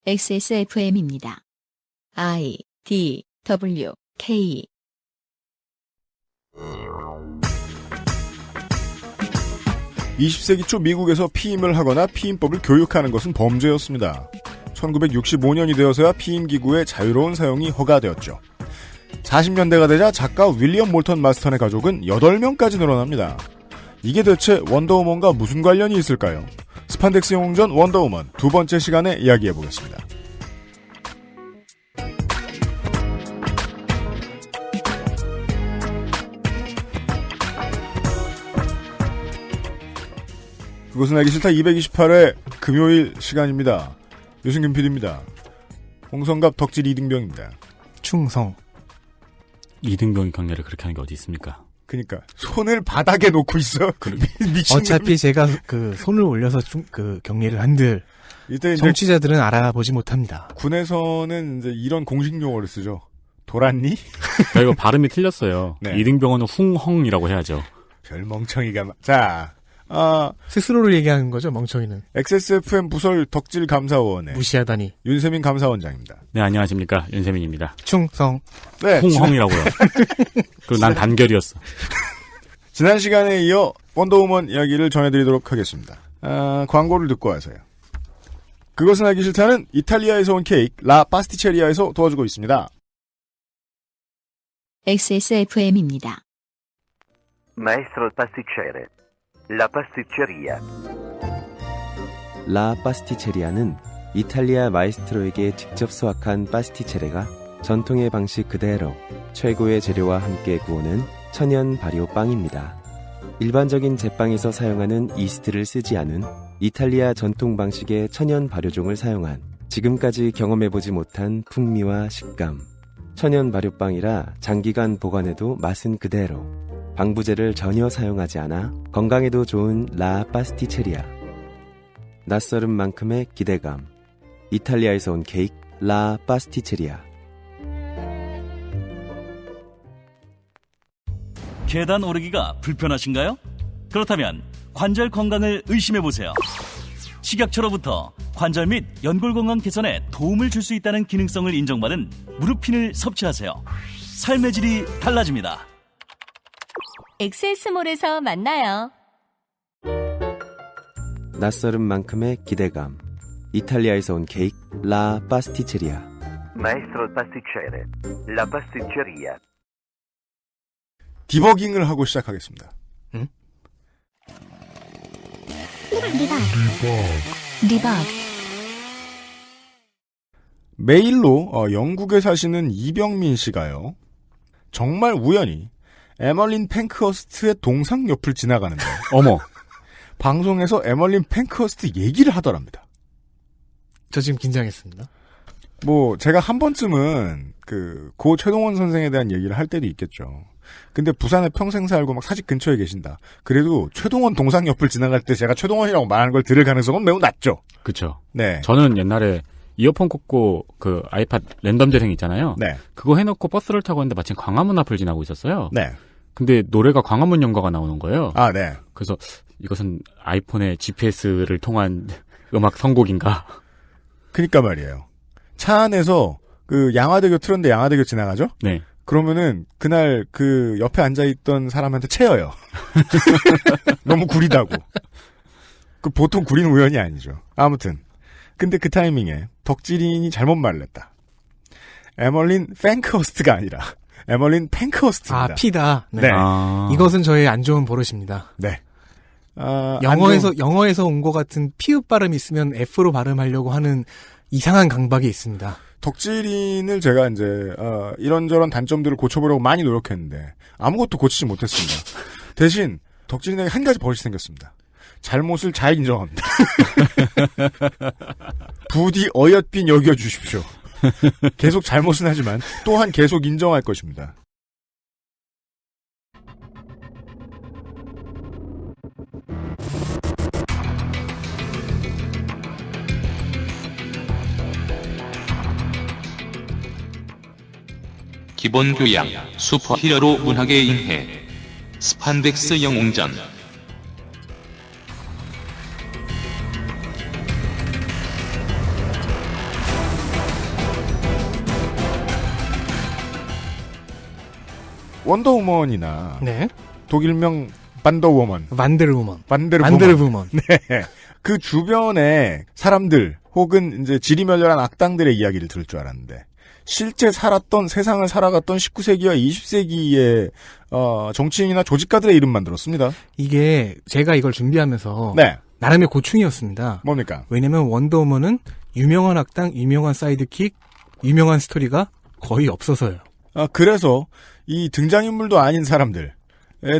XSFM입니다. I, D, W, K. (20세기) 초 미국에서 피임을 하거나 피임법을 교육하는 것은 범죄였습니다. 1965년이 되어서야 피임기구의 자유로운 사용이 허가되었죠. 40년대가 되자 작가 윌리엄 몰턴 마스턴의 가족은 8명까지 늘어납니다. 이게 대체 원더우먼과 무슨 관련이 있을까요? 스판덱스 영웅전 원더우먼 두 번째 시간에 이야기해보겠습니다. 그것은 알기 싫다 228회 금요일 시간입니다. 유승균 PD입니다. 홍성갑 덕질 이등병입니다. 충성. 이등병이 경례를 그렇게 하는 게 어디 있습니까? 그니까 손을 바닥에 놓고 있어. 미친. 어차피 제가 그 손을 올려서 격리를 한들 이때 이제 정치자들은 알아보지 못합니다. 군에서는 이제 이런 공식 용어를 쓰죠. 돌았니? 이거 발음이 틀렸어요. 네. 이등병은 훅헝이라고 해야죠. 별 멍청이가 자. 스스로를 얘기하는 거죠, 멍청이는. XSFM 부설 덕질 감사원의 무시하다니. 윤세민 감사원장입니다. 네, 안녕하십니까. 윤세민입니다. 충성. 네. 훅헝이라고요. 그리고 난 단결이었어. 지난 시간에 이어 원더우먼 이야기를 전해드리도록 하겠습니다. 광고를 듣고 와서요. 그것은 알기 싫다는 이탈리아에서 온 케이크 라 파스티체리아에서 도와주고 있습니다. XSFM입니다. Maestro pasticcere. La pasticceria. 라 파스티체리아는 이탈리아 마이스트로에게 직접 수확한 파스티체레가 전통의 방식 그대로 최고의 재료와 함께 구워낸 천연 발효 빵입니다. 일반적인 제빵에서 사용하는 이스트를 쓰지 않은 이탈리아 전통 방식의 천연 발효종을 사용한 지금까지 경험해보지 못한 풍미와 식감. 천연 발효빵이라 장기간 보관해도 맛은 그대로. 방부제를 전혀 사용하지 않아 건강에도 좋은 라 파스티체리아. 낯설은 만큼의 기대감. 이탈리아에서 온 케이크 라 파스티체리아. 계단 오르기가 불편하신가요? 그렇다면 관절 건강을 의심해보세요. 식약처로부터 관절 및 연골 건강 개선에 도움을 줄 수 있다는 기능성을 인정받은 무릎핀을 섭취하세요. 삶의 질이 달라집니다. 엑세스몰에서 만나요. 낯설은 만큼의 기대감. 이탈리아에서 온 케이크 라 파스티체리아. Maestro pasticcere. La pasticceria. 디버깅을 하고 시작하겠습니다. 응? 리박. 메일로 영국에 사시는 이병민 씨가요. 정말 우연히 에멀린 팽크허스트의 동상 옆을 지나가는데 어머. 방송에서 에멀린 팽크허스트 얘기를 하더랍니다. 저 지금 긴장했습니다. 뭐 제가 한 번쯤은 고 최동원 선생에 대한 얘기를 할 때도 있겠죠. 근데 부산에 평생 살고 막 사직 근처에 계신다. 그래도 최동원 동상 옆을 지나갈 때 제가 최동원이라고 말하는 걸 들을 가능성은 매우 낮죠. 그쵸. 네. 저는 옛날에 이어폰 꽂고 아이팟 랜덤 재생 있잖아요. 네. 그거 해놓고 버스를 타고 있는데 마침 광화문 앞을 지나고 있었어요. 네. 근데 노래가 광화문 연가가 나오는 거예요. 아, 네. 그래서 이것은 아이폰의 GPS를 통한 음악 선곡인가? 그니까 말이에요. 차 안에서 양화대교 틀었는데 양화대교 지나가죠? 네. 그러면은 그날 옆에 앉아있던 사람한테 채여요. 너무 구리다고. 보통 구리는 우연이 아니죠. 아무튼. 근데 그 타이밍에 덕질인이 잘못 말을 했다. 에멀린 팽크허스트가 아니라 에멀린 팽크허스트입니다. P다. 네. 네. 이것은 저의 안 좋은 버릇입니다. 네. 영어에서 온 것 같은 피읍 발음이 있으면 F로 발음하려고 하는 이상한 강박이 있습니다. 덕질인을 제가 이제 이런저런 단점들을 고쳐보려고 많이 노력했는데 아무것도 고치지 못했습니다. 대신 덕질인에게 한 가지 버릇이 생겼습니다. 잘못을 잘 인정합니다. 부디 어여삐 여겨주십시오. 계속 잘못은 하지만 또한 계속 인정할 것입니다. 기본교양, 슈퍼히어로 문학의 인해, 스판덱스 영웅전. 원더우먼이나 네. 독일명 반더우먼, 반데르우먼. 반데르우먼. 네. 그 주변에 사람들 혹은 이제 지리멸렬한 악당들의 이야기를 들을 줄 알았는데 실제 살았던 세상을 살아갔던 19세기와 20세기의 정치인이나 조직가들의 이름만 들었습니다. 이게 제가 이걸 준비하면서 네. 나름의 고충이었습니다. 뭡니까? 왜냐면 원더우먼은 유명한 악당, 유명한 사이드킥, 유명한 스토리가 거의 없어서요. 그래서 이 등장인물도 아닌 사람들에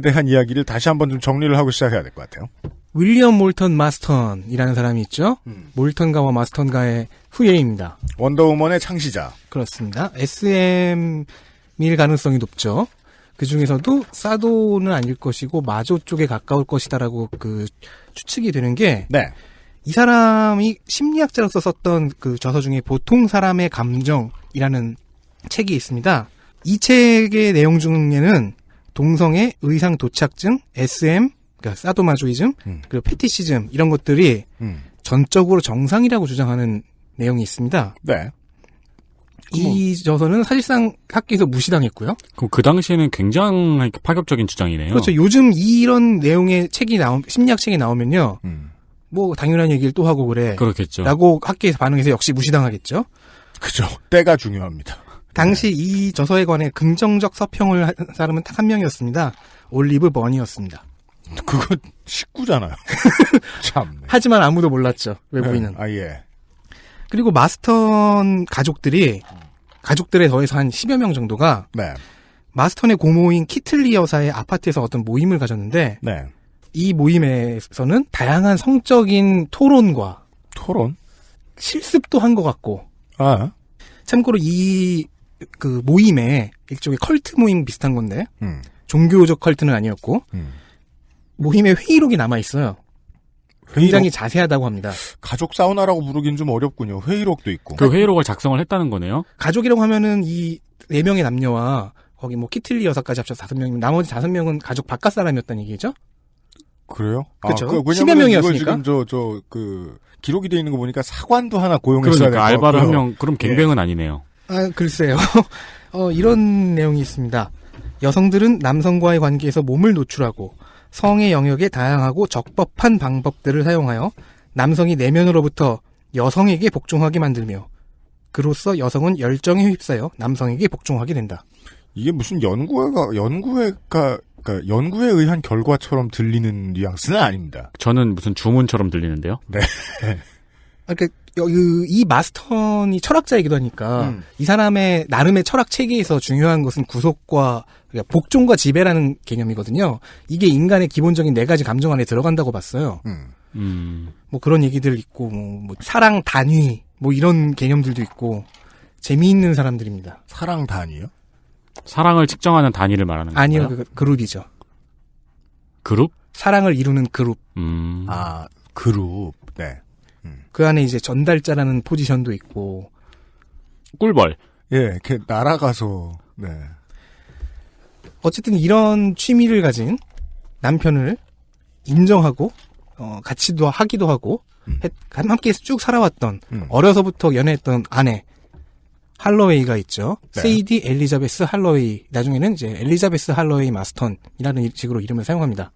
대한 이야기를 다시 한번 좀 정리를 하고 시작해야 될 것 같아요. 윌리엄 몰턴 마스턴이라는 사람이 있죠. 몰턴가와 마스턴가의 후예입니다. 원더우먼의 창시자. 그렇습니다. SM일 가능성이 높죠. 그 중에서도 사도는 아닐 것이고 마조 쪽에 가까울 것이다라고 그 추측이 되는 게 네. 이 사람이 심리학자로서 썼던 그 저서 중에 보통 사람의 감정이라는 책이 있습니다. 이 책의 내용 중에는 동성애, 의상 도착증, SM, 그러니까 사도마조이즘, 그리고 페티시즘 이런 것들이 전적으로 정상이라고 주장하는 내용이 있습니다. 네. 이 저서는 사실상 학계에서 무시당했고요. 그럼 그 당시에는 굉장히 파격적인 주장이네요. 그렇죠. 요즘 이런 내용의 책이 심리학 책이 나오면요. 뭐 당연한 얘기를 또 하고 그래. 그렇겠죠. 라고 학계에서 반응해서 역시 무시당하겠죠. 그죠. 때가 중요합니다. 당시 이 저서에 관해 긍정적 서평을 한 사람은 딱 한 명이었습니다. 올리브 버니였습니다. 그거 식구잖아요. 참. 하지만 아무도 몰랐죠. 외부인은. 네. 아, 예. 그리고 마스턴 가족들에 더해서 한 10여 명 정도가 네. 마스턴의 고모인 키틀리 여사의 아파트에서 어떤 모임을 가졌는데 네. 이 모임에서는 다양한 성적인 토론? 실습도 한 것 같고. 아. 참고로 그 모임에 일종의 컬트 모임 비슷한 건데 종교적 컬트는 아니었고 모임에 회의록이 남아있어요. 굉장히 자세하다고 합니다. 가족 사우나라고 부르긴 좀 어렵군요. 회의록도 있고. 그 회의록을 작성을 했다는 거네요. 가족이라고 하면은 이 4명의 남녀와 거기 뭐 키틀리 여사까지 합쳐서 5명이면 나머지 5명은 가족 바깥 사람이었다는 얘기죠? 그래요? 그렇죠. 10여 명이었으니까. 이걸 지금 기록이 돼 있는 거 보니까 사관도 하나 고용했어야 그러니까 될 것 같고요. 알바를 한 명, 그럼 갱뱅은 아니네요. 아, 글쎄요. 이런 내용이 있습니다. 여성들은 남성과의 관계에서 몸을 노출하고 성의 영역에 다양하고 적법한 방법들을 사용하여 남성이 내면으로부터 여성에게 복종하게 만들며 그로써 여성은 열정에 휩싸여 남성에게 복종하게 된다. 이게 무슨 연구에 의한 결과처럼 들리는 뉘앙스는 아닙니다. 저는 무슨 주문처럼 들리는데요. 네. 그러니까 이 마스턴이 철학자이기도 하니까 이 사람의 나름의 철학 체계에서 중요한 것은 구속과 그러니까 복종과 지배라는 개념이거든요. 이게 인간의 기본적인 4가지 감정 안에 들어간다고 봤어요. 뭐 그런 얘기들 있고 뭐 사랑 단위 뭐 이런 개념들도 있고 재미있는 사람들입니다. 사랑 단위요? 사랑을 측정하는 단위를 말하는 건가요? 아니요, 그룹이죠. 그룹? 사랑을 이루는 그룹. 아, 그룹. 네. 그 안에 이제 전달자라는 포지션도 있고. 꿀벌. 예, 이렇게 날아가서, 네. 어쨌든 이런 취미를 가진 남편을 인정하고, 같이도 하기도 하고, 함께 쭉 살아왔던, 어려서부터 연애했던 아내, 할로웨이가 있죠. 네. 세이디 엘리자베스 할로웨이. 나중에는 이제 엘리자베스 할로웨이 마스턴이라는 식으로 이름을 사용합니다.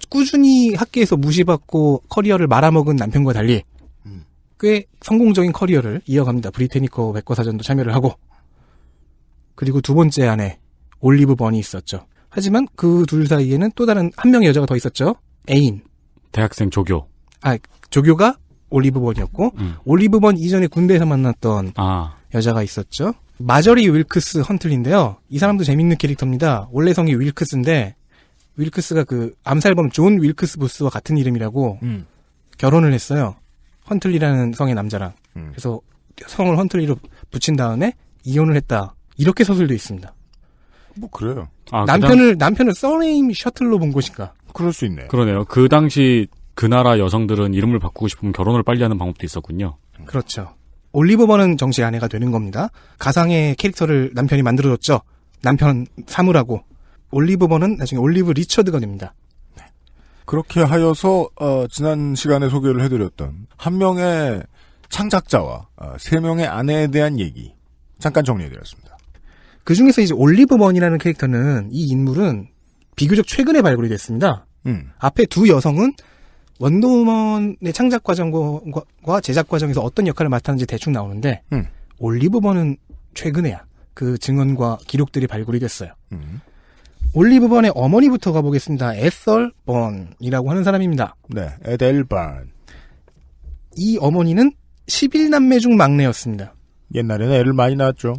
꾸준히 학계에서 무시받고 커리어를 말아먹은 남편과 달리 꽤 성공적인 커리어를 이어갑니다. 브리테니커 백과사전도 참여를 하고. 그리고 두 번째 아내 올리브 번이 있었죠. 하지만 그 둘 사이에는 또 다른 한 명의 여자가 더 있었죠. 애인. 대학생 조교. 조교가 올리브 번이었고 올리브 번 이전에 군대에서 만났던 여자가 있었죠. 마저리 윌크스 헌틀인데요. 이 사람도 재밌는 캐릭터입니다. 원래 성이 윌크스인데 윌크스가 그 암살범 존 윌크스 부스와 같은 이름이라고 결혼을 했어요. 헌틀리라는 성의 남자랑. 그래서 성을 헌틀리로 붙인 다음에 이혼을 했다. 이렇게 서술도 있습니다. 뭐 그래요. 남편을 서네임 셔틀로 본 것인가? 그럴 수 있네요. 그러네요. 그 당시 그 나라 여성들은 이름을 바꾸고 싶으면 결혼을 빨리 하는 방법도 있었군요. 그렇죠. 올리브 번은 정식 아내가 되는 겁니다. 가상의 캐릭터를 남편이 만들어줬죠. 남편 사무라고. 올리브 번은 나중에 올리브 리처드가 됩니다. 네. 그렇게 하여서 지난 시간에 소개를 해드렸던 한 명의 창작자와 3명의 아내에 대한 얘기 잠깐 정리해드렸습니다. 그 중에서 이제 올리브 번이라는 캐릭터는 이 인물은 비교적 최근에 발굴이 됐습니다. 앞에 두 여성은 원더우먼의 창작 과정과 제작 과정에서 어떤 역할을 맡았는지 대충 나오는데 올리브 번은 최근에야 그 증언과 기록들이 발굴이 됐어요. 올리브 번의 어머니부터 가보겠습니다. 에설 번이라고 하는 사람입니다. 네, 에델 번. 이 어머니는 11남매 중 막내였습니다. 옛날에는 애를 많이 낳았죠.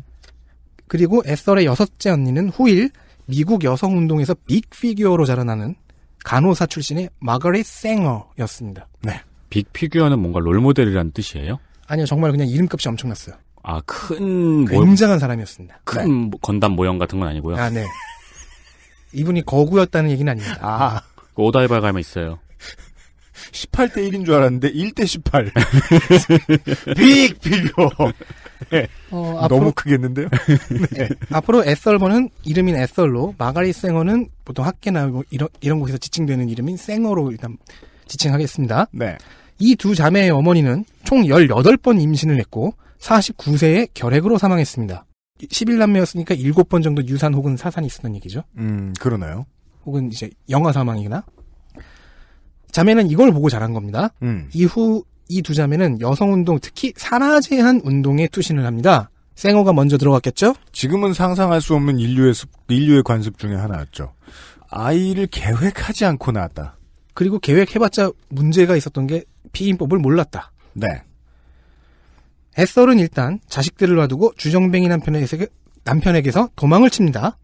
그리고 에설의 여섯째 언니는 후일 미국 여성운동에서 빅피규어로 자라나는 간호사 출신의 마거릿 생어였습니다. 네. 빅피규어는 뭔가 롤모델이라는 뜻이에요? 아니요, 정말 그냥 이름값이 엄청났어요. 아, 큰 굉장한 사람이었습니다. 큰 건담 모형 같은 건 아니고요. 아, 네. 이분이 거구였다는 얘기는 아닙니다. 아, 오다이바 가면 있어요. 18대 1인 줄 알았는데 1대 18. 빅 피규어. 네. 너무 크겠는데요? 네. 앞으로 에설번은 이름인 에설로, 마가릿 생어는 보통 학계나 뭐 이런 곳에서 지칭되는 이름인 생어로 일단 지칭하겠습니다. 네. 이 두 자매의 어머니는 총 18번 임신을 했고 49세에 결핵으로 사망했습니다. 11남매였으니까 7번 정도 유산 혹은 사산이 있었던 얘기죠. 그러나요? 혹은 이제 영아 사망이나. 자매는 이걸 보고 자란 겁니다. 이후 이 두 자매는 여성운동, 특히 산하 제한 운동에 투신을 합니다. 생어가 먼저 들어갔겠죠? 지금은 상상할 수 없는 인류의 관습 중에 하나였죠. 아이를 계획하지 않고 낳았다. 그리고 계획해봤자 문제가 있었던 게 피임법을 몰랐다. 네. 에설은 일단 자식들을 놔두고 주정뱅이 남편에게서 도망을 칩니다.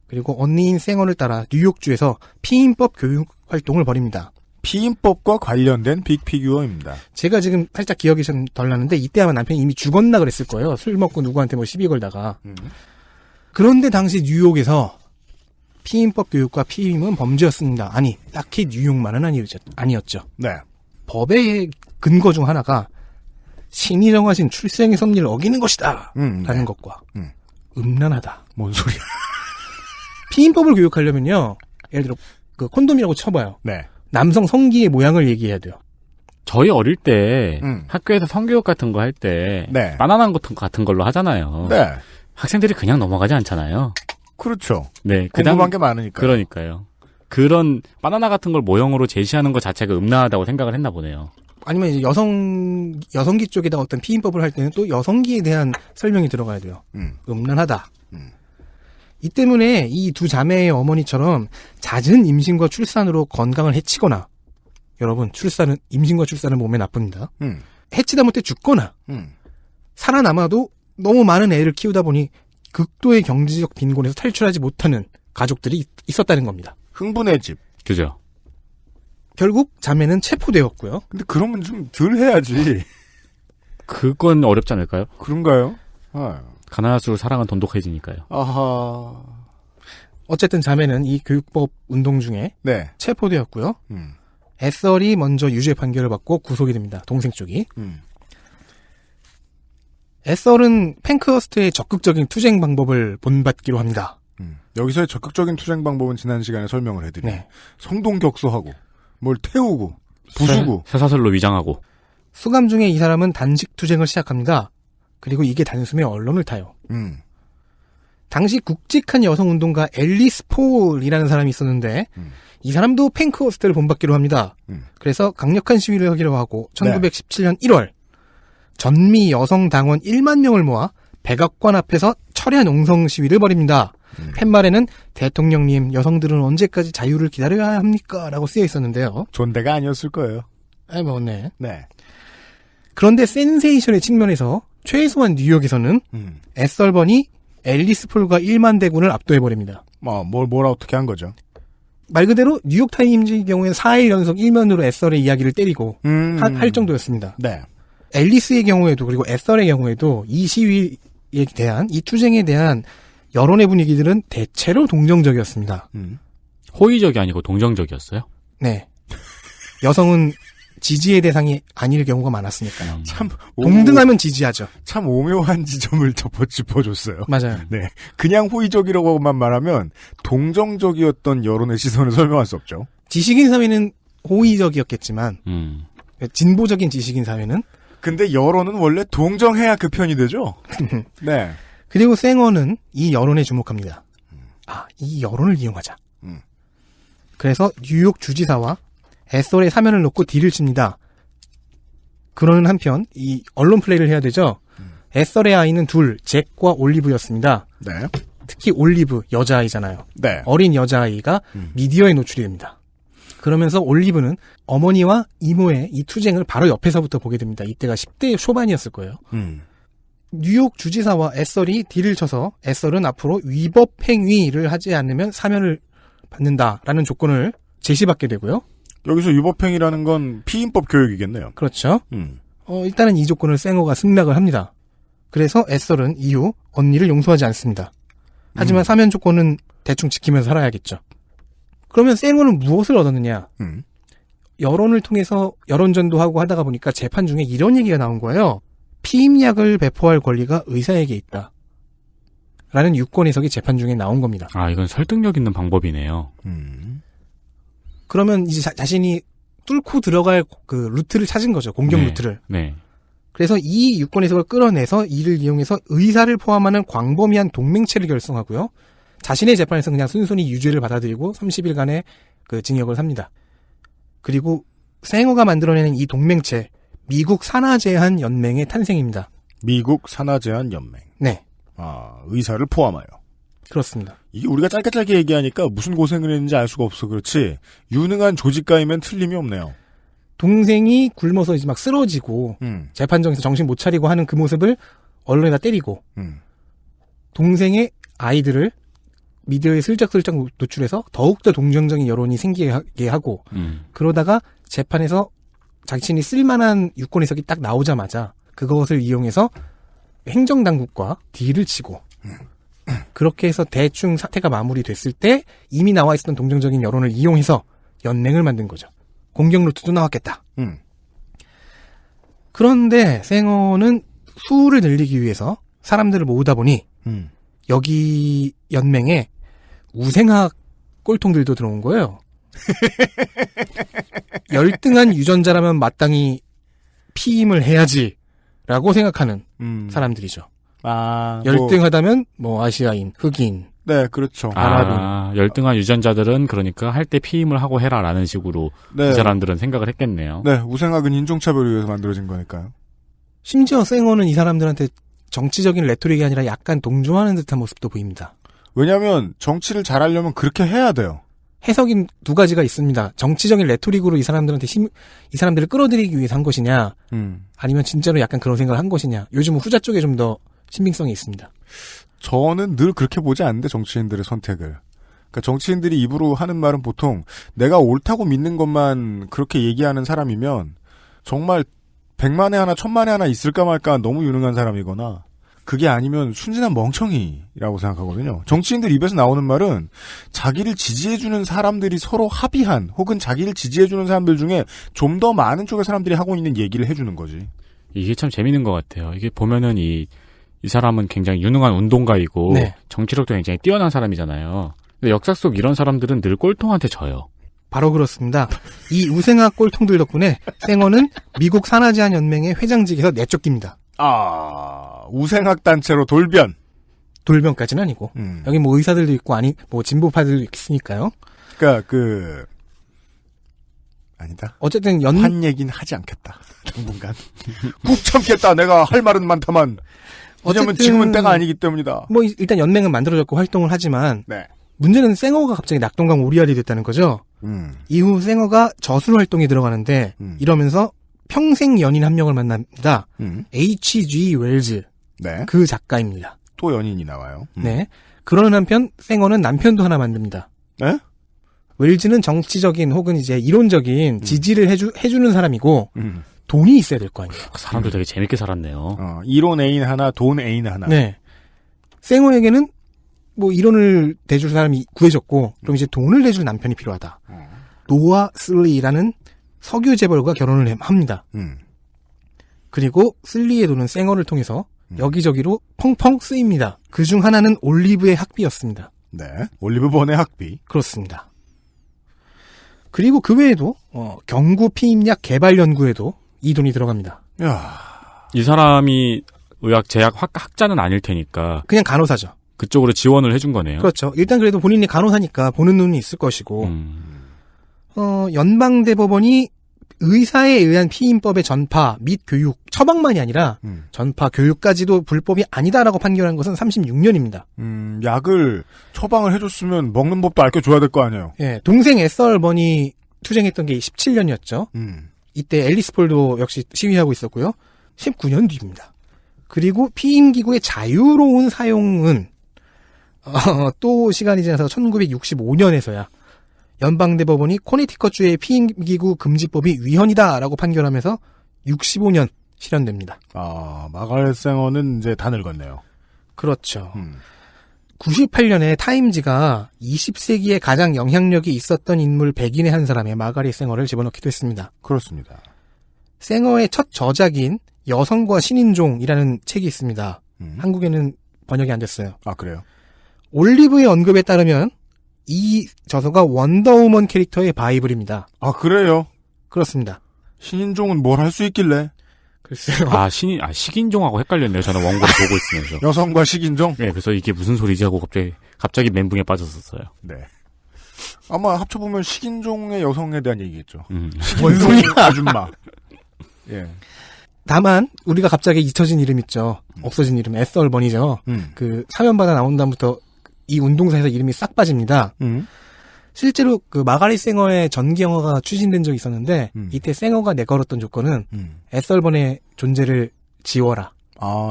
그리고 언니인 생어를 따라 뉴욕주에서 피임법 교육 활동을 벌입니다. 피임법과 관련된 빅피규어입니다. 제가 지금 살짝 기억이 좀 덜 나는데 이때 아마 남편이 이미 죽었나 그랬을 거예요. 술 먹고 누구한테 뭐 시비 걸다가. 그런데 당시 뉴욕에서 피임법 교육과 피임은 범죄였습니다. 아니, 딱히 뉴욕만은 아니었죠. 네. 법의 근거 중 하나가 신이 정하신 출생의 섭리를 어기는 것이다. 라는 것과 음란하다. 뭔 소리야. 피임법을 교육하려면요. 예를 들어 그 콘돔이라고 쳐봐요. 네. 남성 성기의 모양을 얘기해야 돼요. 저희 어릴 때 학교에서 성교육 같은 거 할 때 네. 바나나 같은 걸로 하잖아요. 네. 학생들이 그냥 넘어가지 않잖아요. 그렇죠. 네, 궁금한 게 많으니까. 그러니까요. 그런 바나나 같은 걸 모형으로 제시하는 것 자체가 음란하다고 생각을 했나 보네요. 아니면 이제 여성기 쪽에다 어떤 피임법을 할 때는 또 여성기에 대한 설명이 들어가야 돼요. 음란하다. 이 때문에 이 두 자매의 어머니처럼 잦은 임신과 출산으로 건강을 해치거나, 여러분, 임신과 출산은 몸에 나쁩니다. 해치다 못해 죽거나, 살아남아도 너무 많은 애를 키우다 보니 극도의 경제적 빈곤에서 탈출하지 못하는 가족들이 있었다는 겁니다. 흥분의 집. 그죠. 결국 자매는 체포되었고요. 근데 그러면 좀 덜 해야지. 그건 어렵지 않을까요? 그런가요? 아. 가난할수록 사랑은 돈독해지니까요. 아하. 어쨌든 자매는 이 교육법 운동 중에 네. 체포되었고요. 에설이 먼저 유죄 판결을 받고 구속이 됩니다. 동생 쪽이. 에설은 펜크허스트의 적극적인 투쟁 방법을 본받기로 합니다. 여기서의 적극적인 투쟁 방법은 지난 시간에 설명을 해드려요. 네. 성동격소하고 뭘 태우고 부수고 쇠사슬로 위장하고. 수감 중에 이 사람은 단식 투쟁을 시작합니다. 그리고 이게 단숨에 언론을 타요. 당시 굵직한 여성운동가 앨리스 폴이라는 사람이 있었는데 이 사람도 펜크허스트를 본받기로 합니다. 그래서 강력한 시위를 하기로 하고 1917년 1월 전미 여성당원 1만 명을 모아 백악관 앞에서 철야 농성 시위를 벌입니다. 팻말에는 대통령님, 여성들은 언제까지 자유를 기다려야 합니까? 라고 쓰여 있었는데요. 존대가 아니었을 거예요. 네. 네. 그런데 센세이션의 측면에서 최소한 뉴욕에서는 에설번이 앨리스 폴과 1만 대군을 압도해버립니다. 뭘 어떻게 한 거죠? 말 그대로 뉴욕타임즈의 경우에는 4일 연속 1면으로 에설의 이야기를 때리고 할 정도였습니다. 네. 앨리스의 경우에도 그리고 에설의 경우에도 이 시위에 대한, 이 투쟁에 대한 여론의 분위기들은 대체로 동정적이었습니다. 호의적이 아니고 동정적이었어요? 네. 여성은 지지의 대상이 아닐 경우가 많았으니까요. 참 동등하면 지지하죠. 참 오묘한 지점을 짚어줬어요. 맞아요. 네, 그냥 호의적이라고만 말하면 동정적이었던 여론의 시선을 설명할 수 없죠. 지식인 사회는 호의적이었겠지만 진보적인 지식인 사회는 근데 여론은 원래 동정해야 그 편이 되죠. 네. 그리고 생어는 이 여론에 주목합니다. 이 여론을 이용하자. 그래서 뉴욕 주지사와 에썰의 사면을 놓고 딜을 칩니다. 그러는 한편 이 언론 플레이를 해야 되죠. 에썰의 아이는 둘, 잭과 올리브였습니다. 네. 특히 올리브, 여자아이잖아요. 네. 어린 여자아이가 미디어에 노출이 됩니다. 그러면서 올리브는 어머니와 이모의 이 투쟁을 바로 옆에서부터 보게 됩니다. 이때가 10대 초반이었을 거예요. 뉴욕 주지사와 에썰이 딜을 쳐서 에썰은 앞으로 위법 행위를 하지 않으면 사면을 받는다라는 조건을 제시받게 되고요. 여기서 위법행위라는 건 피임법 교육이겠네요. 그렇죠. 일단은 이 조건을 생어가 승낙을 합니다. 그래서 에썰은 이후 언니를 용서하지 않습니다. 하지만 사면 조건은 대충 지키면서 살아야겠죠. 그러면 생어는 무엇을 얻었느냐? 여론을 통해서 여론전도 하고 하다가 보니까 재판 중에 이런 얘기가 나온 거예요. 피임약을 배포할 권리가 의사에게 있다. 라는 유권 해석이 재판 중에 나온 겁니다. 이건 설득력 있는 방법이네요. 그러면 이제 자신이 뚫고 들어갈 그 루트를 찾은 거죠. 공격 루트를. 네. 그래서 이 유권 해석을 끌어내서 이를 이용해서 의사를 포함하는 광범위한 동맹체를 결성하고요. 자신의 재판에서 그냥 순순히 유죄를 받아들이고 30일간의 그 징역을 삽니다. 그리고 생어가 만들어내는 이 동맹체, 미국 산하제한 연맹의 탄생입니다. 미국 산하제한 연맹. 네. 의사를 포함하여. 그렇습니다. 이게 우리가 짧게 얘기하니까 무슨 고생을 했는지 알 수가 없어. 그렇지. 유능한 조직가이면 틀림이 없네요. 동생이 굶어서 이제 막 쓰러지고 재판정에서 정신 못 차리고 하는 그 모습을 언론에다 때리고 동생의 아이들을 미디어에 슬쩍슬쩍 노출해서 더욱더 동정적인 여론이 생기게 하고 그러다가 재판에서 자신이 쓸만한 유권 해석이 딱 나오자마자 그것을 이용해서 행정당국과 딜을 치고 그렇게 해서 대충 사태가 마무리됐을 때 이미 나와 있었던 동정적인 여론을 이용해서 연맹을 만든 거죠. 공격 루트도 나왔겠다. 그런데 생어는 수를 늘리기 위해서 사람들을 모으다 보니 여기 연맹에 우생학 꼴통들도 들어온 거예요. 열등한 유전자라면 마땅히 피임을 해야지라고 생각하는 사람들이죠. 열등하다면 아시아인, 흑인. 네, 그렇죠. 아랍인. 열등한 유전자들은 그러니까 할 때 피임을 하고 해라라는 식으로 이 사람들은 생각을 했겠네요. 네, 우생학은 인종차별을 위해서 만들어진 거니까요. 심지어 생어는 이 사람들한테 정치적인 레토릭이 아니라 약간 동조하는 듯한 모습도 보입니다. 왜냐하면 정치를 잘하려면 그렇게 해야 돼요. 해석이 두 가지가 있습니다. 정치적인 레토릭으로 이 사람들을 끌어들이기 위해서 한 것이냐, 아니면 진짜로 약간 그런 생각을 한 것이냐. 요즘은 후자 쪽에 좀 더 신빙성이 있습니다. 저는 늘 그렇게 보지 않는데 정치인들의 선택을. 그러니까 정치인들이 입으로 하는 말은 보통 내가 옳다고 믿는 것만 그렇게 얘기하는 사람이면 정말 100만에 하나 1000만에 하나 있을까 말까 너무 유능한 사람이거나 그게 아니면 순진한 멍청이라고 생각하거든요. 정치인들 입에서 나오는 말은 자기를 지지해주는 사람들이 서로 합의한 혹은 자기를 지지해주는 사람들 중에 좀 더 많은 쪽의 사람들이 하고 있는 얘기를 해주는 거지. 이게 참 재밌는 것 같아요. 이게 보면은 이 사람은 굉장히 유능한 운동가이고 정치력도 굉장히 뛰어난 사람이잖아요. 근데 역사 속 이런 사람들은 늘 꼴통한테 져요. 바로 그렇습니다. 이 우생학 꼴통들 덕분에 생어는 미국 산하제한 연맹의 회장직에서 내쫓깁니다. 우생학 단체로 돌변. 돌변까지는 아니고 여기 의사들도 있고 진보파들도 있으니까요. 그러니까 아니다. 어쨌든 한 얘기는 하지 않겠다. 당분간 꾹 참겠다. 내가 할 말은 많다만. 왜냐면 지금은 때가 아니기 때문이다. 일단 연맹은 만들어졌고 활동을 하지만 문제는 생어가 갑자기 낙동강 오리알이 됐다는 거죠. 이후 생어가 저술 활동에 들어가는데 이러면서 평생 연인 한 명을 만납니다. H.G. 웰즈. 그 작가입니다. 또 연인이 나와요. 네. 그러는 한편 생어는 남편도 하나 만듭니다. 네? 웰즈는 정치적인 혹은 이제 이론적인 지지를 해주는 사람이고 돈이 있어야 될 거 아니에요. 그 사람들 되게 재밌게 살았네요. 이론 애인 하나, 돈 애인 하나. 네. 생어에게는 이론을 대줄 사람이 구해졌고 그럼 이제 돈을 대줄 남편이 필요하다. 노아 슬리라는 석유 재벌과 결혼을 합니다. 그리고 슬리의 돈은 생어를 통해서 여기저기로 펑펑 쓰입니다. 그중 하나는 올리브의 학비였습니다. 네, 올리브번의 학비. 그렇습니다. 그리고 그 외에도 경구 피임약 개발 연구에도 이 돈이 들어갑니다. 야, 이 사람이 의학 제약 학자는 아닐 테니까 그냥 간호사죠. 그쪽으로 지원을 해준 거네요. 그렇죠. 일단 그래도 본인이 간호사니까 보는 눈이 있을 것이고 연방대법원이 의사에 의한 피임법의 전파 및 교육, 처방만이 아니라 전파, 교육까지도 불법이 아니다라고 판결한 것은 36년입니다. 약을 처방을 해줬으면 먹는 법도 알려줘야 될 거 아니에요. 예, 동생 에서얼번이 투쟁했던 게 17년이었죠. 이때 앨리스 폴도 역시 시위하고 있었고요. 19년 뒤입니다. 그리고 피임기구의 자유로운 사용은 또 시간이 지나서 1965년에서야 연방대법원이 코네티컷주의 피임기구 금지법이 위헌이다라고 판결하면서 65년 실현됩니다. 마가렛 쌩어는 이제 다 늙었네요. 그렇죠. 98년에 타임지가 20세기에 가장 영향력이 있었던 인물 100인의 한 사람의 마가렛 쌩어를 집어넣기도 했습니다. 그렇습니다. 쌩어의 첫 저작인 여성과 신인종이라는 책이 있습니다. 한국에는 번역이 안 됐어요. 그래요? 올리브의 언급에 따르면 이 저서가 원더우먼 캐릭터의 바이블입니다. 그래요? 그렇습니다. 신인종은 뭘 할 수 있길래? 글쎄요. 식인종하고 헷갈렸네요. 저는 원고를 보고 있으면서. 여성과 식인종? 네, 그래서 이게 무슨 소리지 하고 갑자기 멘붕에 빠졌었어요. 네. 아마 합쳐보면 식인종의 여성에 대한 얘기겠죠. 뭔 소리야? 아줌마. 예. 다만 우리가 갑자기 잊혀진 이름 있죠. 없어진 이름 에서얼번이죠. 그 사면바다 나온 다음부터 이 운동사에서 이름이 싹 빠집니다. 실제로 그 마가렛 쌩어의 전기 영화가 추진된 적이 있었는데 이때 쌩어가 내걸었던 조건은 에서얼번의 존재를 지워라.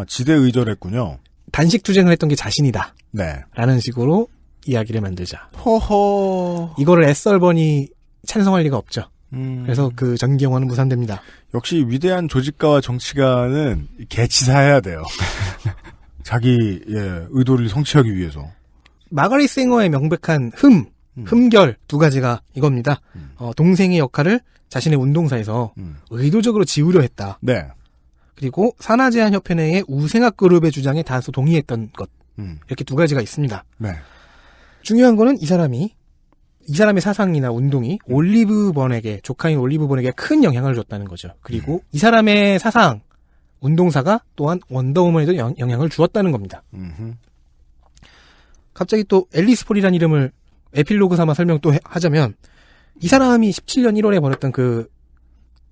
지대의절했군요. 단식 투쟁을 했던 게 자신이다. 네. 라는 식으로 이야기를 만들자. 허허. 이거를 에서얼번이 찬성할 리가 없죠. 그래서 그 전기 영화는 무산됩니다. 역시 위대한 조직가와 정치가는 개치사해야 돼요. 자기 의도를 성취하기 위해서. 마가렛 쌩어의 명백한 흠결 두 가지가 이겁니다. 동생의 역할을 자신의 운동사에서 의도적으로 지우려 했다. 네. 그리고 산하제한협회 내의 우생학 그룹의 주장에 다소 동의했던 것. 이렇게 두 가지가 있습니다. 네. 중요한 거는 이 사람의 사상이나 운동이 조카인 올리브번에게 큰 영향을 줬다는 거죠. 그리고 이 사람의 사상, 운동사가 또한 원더우먼에도 영향을 주었다는 겁니다. 갑자기 또 앨리스 폴이라는 이름을 에필로그 삼아 설명 또 하자면 이 사람이 17년 1월에 벌였던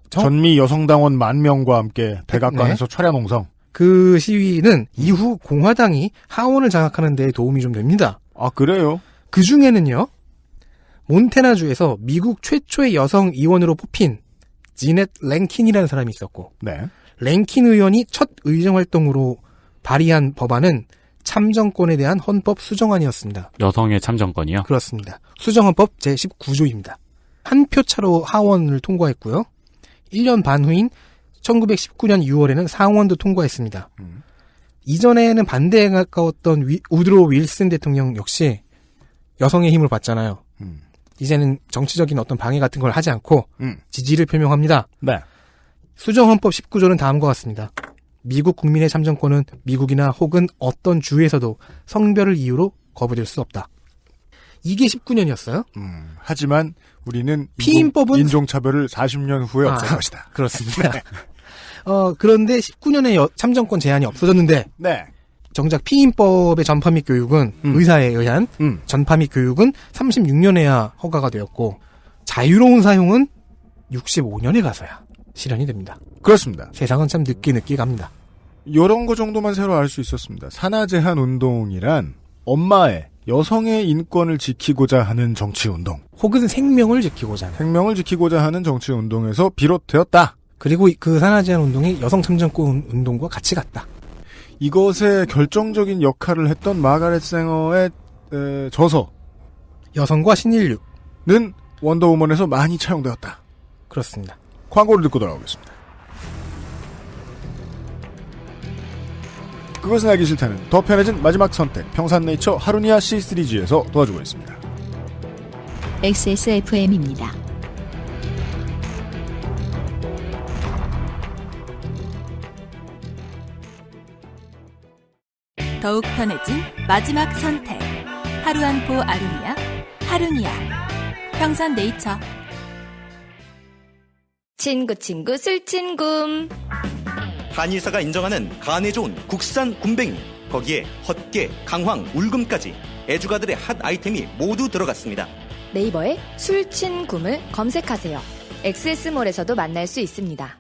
전미 여성당원 10,000명과 함께 백악관에서 철야농성. 그 시위는 이후 공화당이 하원을 장악하는 데 도움이 좀 됩니다. 그래요? 그 중에는요. 몬태나주에서 미국 최초의 여성 의원으로 뽑힌 지넷 랭킨이라는 사람이 있었고 네. 랭킨 의원이 첫 의정활동으로 발의한 법안은 참정권에 대한 헌법 수정안이었습니다. 여성의 참정권이요? 그렇습니다. 수정헌법 제19조입니다. 한 표 차로 하원을 통과했고요. 1년 반 후인 1919년 6월에는 상원도 통과했습니다. 이전에는 반대에 가까웠던 우드로 윌슨 대통령 역시 여성의 힘을 받잖아요. 이제는 정치적인 어떤 방해 같은 걸 하지 않고 지지를 표명합니다. 네. 수정헌법 19조는 다음과 같습니다. 미국 국민의 참정권은 미국이나 혹은 어떤 주에서도 성별을 이유로 거부될 수 없다. 이게 19년이었어요. 하지만 우리는 피임법은 인종차별을 40년 후에 없앨 것이다. 그렇습니다. 그런데 19년에 참정권 제한이 없어졌는데 네. 정작 피임법의 전파 및 교육은 의사에 의한 전파 및 교육은 36년에야 허가가 되었고 자유로운 사용은 65년에 가서야 실현이 됩니다. 그렇습니다. 세상은 참 늦게 갑니다. 이런 거 정도만 새로 알 수 있었습니다. 산하제한 운동이란 엄마의 여성의 인권을 지키고자 하는 정치운동. 혹은 생명을 지키고자 하는 정치운동에서 비롯되었다. 그리고 그 산하제한 운동이 여성 참정권 운동과 같이 갔다. 이것에 결정적인 역할을 했던 마가렛 쌩어의 저서 여성과 신인류는 원더우먼에서 많이 차용되었다. 그렇습니다. 광고를 듣고 돌아오겠습니다. 그것은 알기 싫다는 더 편해진 마지막 선택 평산네이처 하루니아 C3G에서 도와주고 있습니다. XSFM입니다. 더욱 편해진 마지막 선택 하루 한 포 하루니아 평산네이처. 친구 술친구 한의사가 인정하는 간에 좋은 국산 굼벵이, 거기에 헛개, 강황, 울금까지 애주가들의 핫 아이템이 모두 들어갔습니다. 네이버에 술친굼을 검색하세요. 엑세스몰에서도 만날 수 있습니다.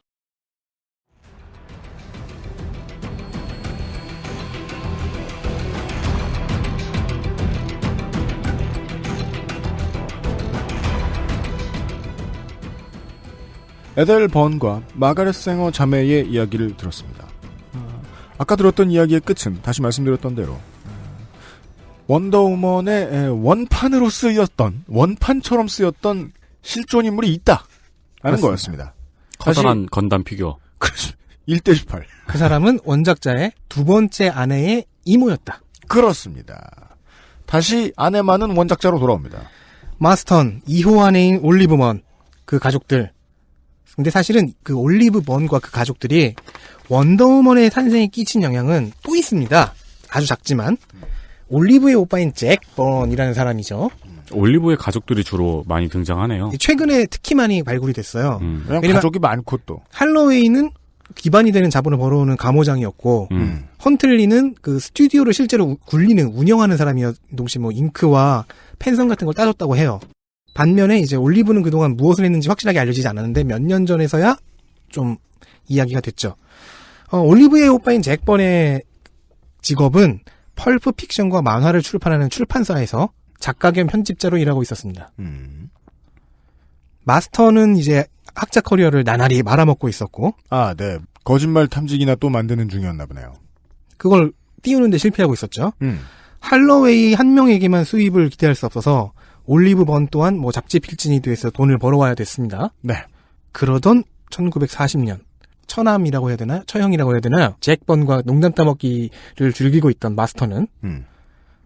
에델 번과 마가렛 생어 자매의 이야기를 들었습니다. 아까 들었던 이야기의 끝은 다시 말씀드렸던 대로 원더우먼의 원판으로 쓰였던, 원판처럼 쓰였던 실존 인물이 있다라는 그렇습니다. 거였습니다. 커다란 건담 피규어. 그렇습니다. 1:18. 그 사람은 원작자의 두 번째 아내의 이모였다. 그렇습니다. 다시 아내만은 원작자로 돌아옵니다. 마스턴 2호 아내인 올리브먼, 그 가족들. 근데 사실은 그 올리브먼과 그 가족들이 원더우먼의 탄생에 끼친 영향은 또 있습니다. 아주 작지만. 올리브의 오빠인 잭 번이라는 사람이죠. 올리브의 가족들이 주로 많이 등장하네요. 최근에 특히 많이 발굴이 됐어요. 왜냐면 가족이 많고 또. 할로웨이는 기반이 되는 자본을 벌어오는 가모장이었고, 헌틀리는 그 스튜디오를 실제로 굴리는, 운영하는 사람이었, 동시에 뭐 잉크와 펜션 같은 걸 따줬다고 해요. 반면에 이제 올리브는 그동안 무엇을 했는지 확실하게 알려지지 않았는데 몇 년 전에서야 좀 이야기가 됐죠. 올리브의 오빠인 잭 번의 직업은 펄프 픽션과 만화를 출판하는 출판사에서 작가 겸 편집자로 일하고 있었습니다. 마스터는 이제 학자 커리어를 나날이 말아먹고 있었고, 아, 네. 거짓말 탐지기나 또 만드는 중이었나 보네요. 그걸 띄우는데 실패하고 있었죠. 할로웨이 한 명에게만 수입을 기대할 수 없어서 올리브 번 또한 뭐 잡지 필진이 돼서 돈을 벌어와야 됐습니다. 네. 그러던 1940년 처남이라고 해야 되나요? 처형이라고 해야 되나요? 잭 번과 농담 따먹기를 즐기고 있던 마스터는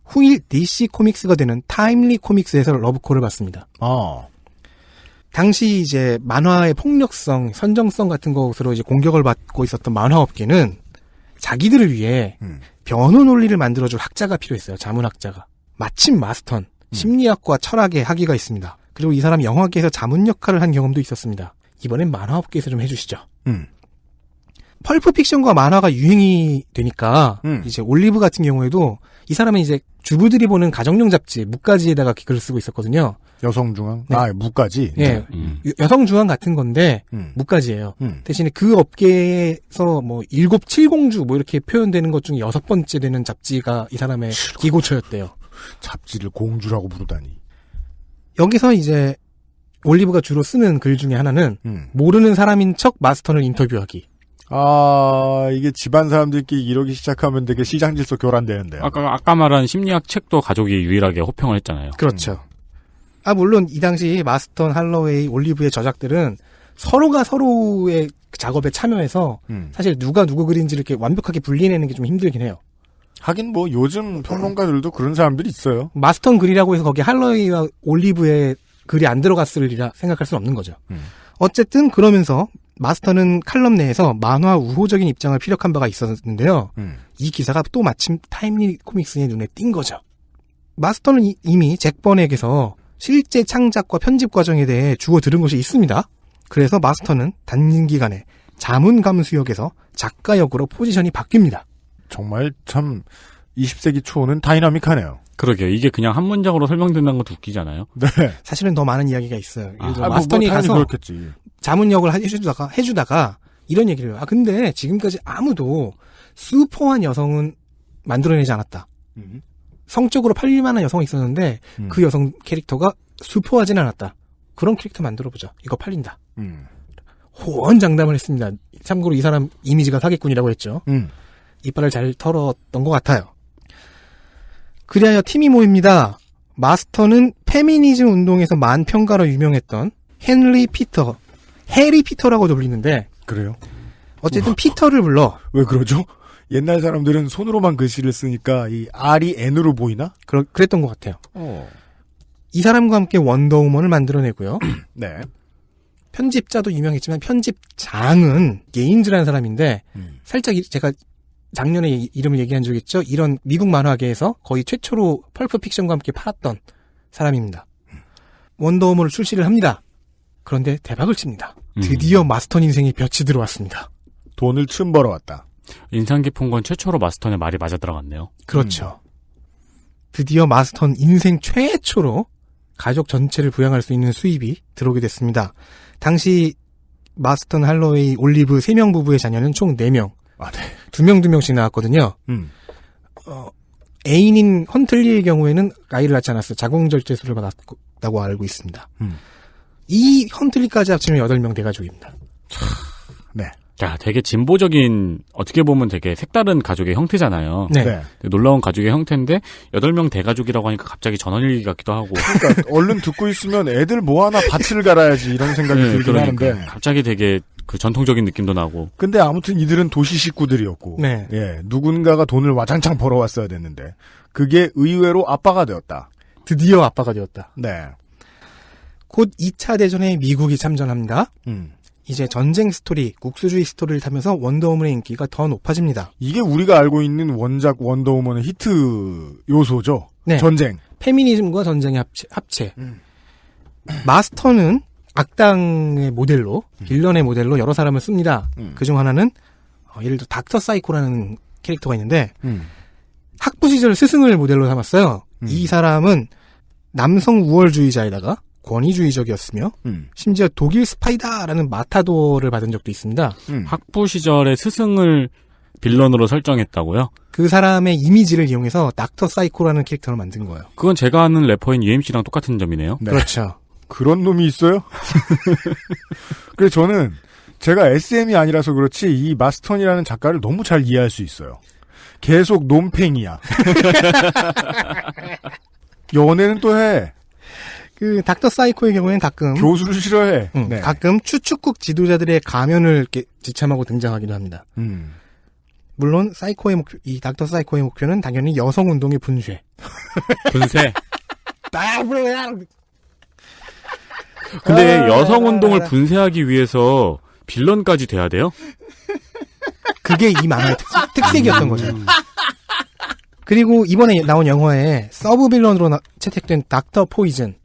후일 DC 코믹스가 되는 타임리 코믹스에서 러브콜을 받습니다. 당시 이제 만화의 폭력성, 선정성 같은 것으로 이제 공격을 받고 있었던 만화업계는 자기들을 위해 변호 논리를 만들어줄 학자가 필요했어요. 자문학자가. 마침 마스턴, 심리학과 철학의 학위가 있습니다. 그리고 이 사람이 영화계에서 자문 역할을 한 경험도 있었습니다. 이번엔 만화업계에서 좀 해주시죠. 펄프 픽션과 만화가 유행이 되니까 이제 올리브 같은 경우에도 이 사람은 이제 주부들이 보는 가정용 잡지 무가지에다가 글을 쓰고 있었거든요. 여성중앙? 네. 아, 무가지? 예. 여성중앙 같은 건데 무가지예요. 대신에 그 업계에서 뭐 770주 뭐 이렇게 표현되는 것 중에 6번째 되는 잡지가 이 사람의 기고초였대요. 잡지를 공주라고 부르다니. 여기서 이제 올리브가 주로 쓰는 글 중에 하나는 모르는 사람인 척 마스턴을 인터뷰하기. 아, 이게 집안 사람들끼리 이러기 시작하면 되게 시장 질서 교란되는데요. 아까 말한 심리학 책도 가족이 유일하게 호평을 했잖아요. 그렇죠. 물론 이 당시 마스턴, 할로웨이, 올리브의 저작들은 서로가 서로의 작업에 참여해서 사실 누가 누구 글인지를 이렇게 완벽하게 분리해내는 게 좀 힘들긴 해요. 하긴 뭐 요즘 평론가들도 그런 사람들이 있어요. 마스턴 글이라고 해서 거기 할로웨이와 올리브의 글이 안 들어갔으리라 생각할 수는 없는 거죠. 어쨌든 그러면서 마스턴은 칼럼 내에서 만화 우호적인 입장을 피력한 바가 있었는데요. 이 기사가 또 마침 타임리 코믹스의 눈에 띈 거죠. 마스턴은 이미 잭 번에게서 실제 창작과 편집 과정에 대해 주워 들은 것이 있습니다. 그래서 마스턴은 단기간에 자문감수역에서 작가 역으로 포지션이 바뀝니다. 정말 참 20세기 초는 다이나믹하네요. 그러게요. 이게 그냥 한 문장으로 설명된다는 것도 웃기잖아요. 네. 사실은 더 많은 이야기가 있어요. 예를 들어 마스턴이 마스턴이 가서 그렇겠지. 자문역을 해주다가 이런 얘기를 해요. 근데 지금까지 아무도 슈퍼한 여성은 만들어내지 않았다. 성적으로 팔릴만한 여성이 있었는데 그 여성 캐릭터가 슈퍼하진 않았다. 그런 캐릭터 만들어보자. 이거 팔린다. 호언장담을 했습니다. 참고로 이 사람 이미지가 사기꾼이라고 했죠. 이빨을 잘 털었던 것 같아요. 그리하여 팀이 모입니다. 마스터는 페미니즘 운동에서 만평가로 유명했던 해리 피터라고도 불리는데 그래요? 어쨌든 피터를 불러. 왜 그러죠? 옛날 사람들은 손으로만 글씨를 쓰니까 이 R이 N으로 보이나? 그랬던 것 같아요. 이 사람과 함께 원더우먼을 만들어내고요. 네. 편집자도 유명했지만 편집장은 게인즈라는 사람인데 살짝 제가 작년에 이름을 얘기한 적 있죠. 이런 미국 만화계에서 거의 최초로 펄프 픽션과 함께 팔았던 사람입니다. 원더우먼을 출시를 합니다. 그런데 대박을 칩니다. 드디어 마스턴 인생이 볕이 들어왔습니다. 돈을 춤 벌어왔다. 인상 깊은 건 최초로 마스턴의 말이 맞아 들어갔네요. 그렇죠. 드디어 마스턴 인생 최초로 가족 전체를 부양할 수 있는 수입이 들어오게 됐습니다. 당시 마스턴, 할로웨이, 올리브 3명 부부의 자녀는 총 4명. 아, 네. 2명씩 나왔거든요. 애인인 헌틀리의 경우에는 아이를 낳지 않았어요. 자궁절제술을 받았다고 알고 있습니다. 이 헌틀리까지 합치면 8명 대가족입니다. 네. 야, 되게 진보적인, 어떻게 보면 되게 색다른 가족의 형태잖아요. 네. 네. 놀라운 가족의 형태인데 8명 대가족이라고 하니까 갑자기 전원일기 같기도 하고. 그러니까 얼른 듣고 있으면 애들 뭐 하나 밭을 갈아야지 이런 생각이 들긴 그러니까. 하는데 갑자기 되게 그 전통적인 느낌도 나고. 근데 아무튼 이들은 도시 식구들이었고 네. 예, 누군가가 돈을 와장창 벌어왔어야 됐는데 그게 의외로 아빠가 되었다. 드디어 아빠가 되었다. 네. 곧 2차 대전에 미국이 참전합니다. 이제 전쟁 스토리, 국수주의 스토리를 타면서 원더우먼의 인기가 더 높아집니다. 이게 우리가 알고 있는 원작 원더우먼의 히트 요소죠. 네. 전쟁. 페미니즘과 전쟁의 합체. 마스턴은 악당의 모델로, 빌런의 모델로 여러 사람을 씁니다. 그중 하나는 예를 들어 닥터 사이코라는 캐릭터가 있는데 학부 시절 스승을 모델로 삼았어요. 이 사람은 남성 우월주의자에다가 권위주의적이었으며 심지어 독일 스파이다라는 마타도를 받은 적도 있습니다. 학부 시절에 스승을 빌런으로 설정했다고요? 그 사람의 이미지를 이용해서 닥터 사이코라는 캐릭터를 만든 거예요. 그건 제가 아는 래퍼인 UMC랑 똑같은 점이네요. 네. 그렇죠. 그런 놈이 있어요? 그래서 저는 제가 SM이 아니라서 그렇지 이 마스턴이라는 작가를 너무 잘 이해할 수 있어요. 계속 놈팽이야. 연애는 또 해. 그 닥터 사이코의 경우에는 가끔 교수를 싫어해. 네. 가끔 추축국 지도자들의 가면을 이렇게 지참하고 등장하기도 합니다. 물론 사이코의 목표, 이 닥터 사이코의 목표는 당연히 여성 운동의 분쇄. 분쇄. 근데 여성 운동을 분쇄하기 위해서 빌런까지 돼야 돼요? 그게 이 만화의 특색이었던 거죠. 그리고 이번에 나온 영화에 서브 빌런으로 채택된 닥터 포이즌.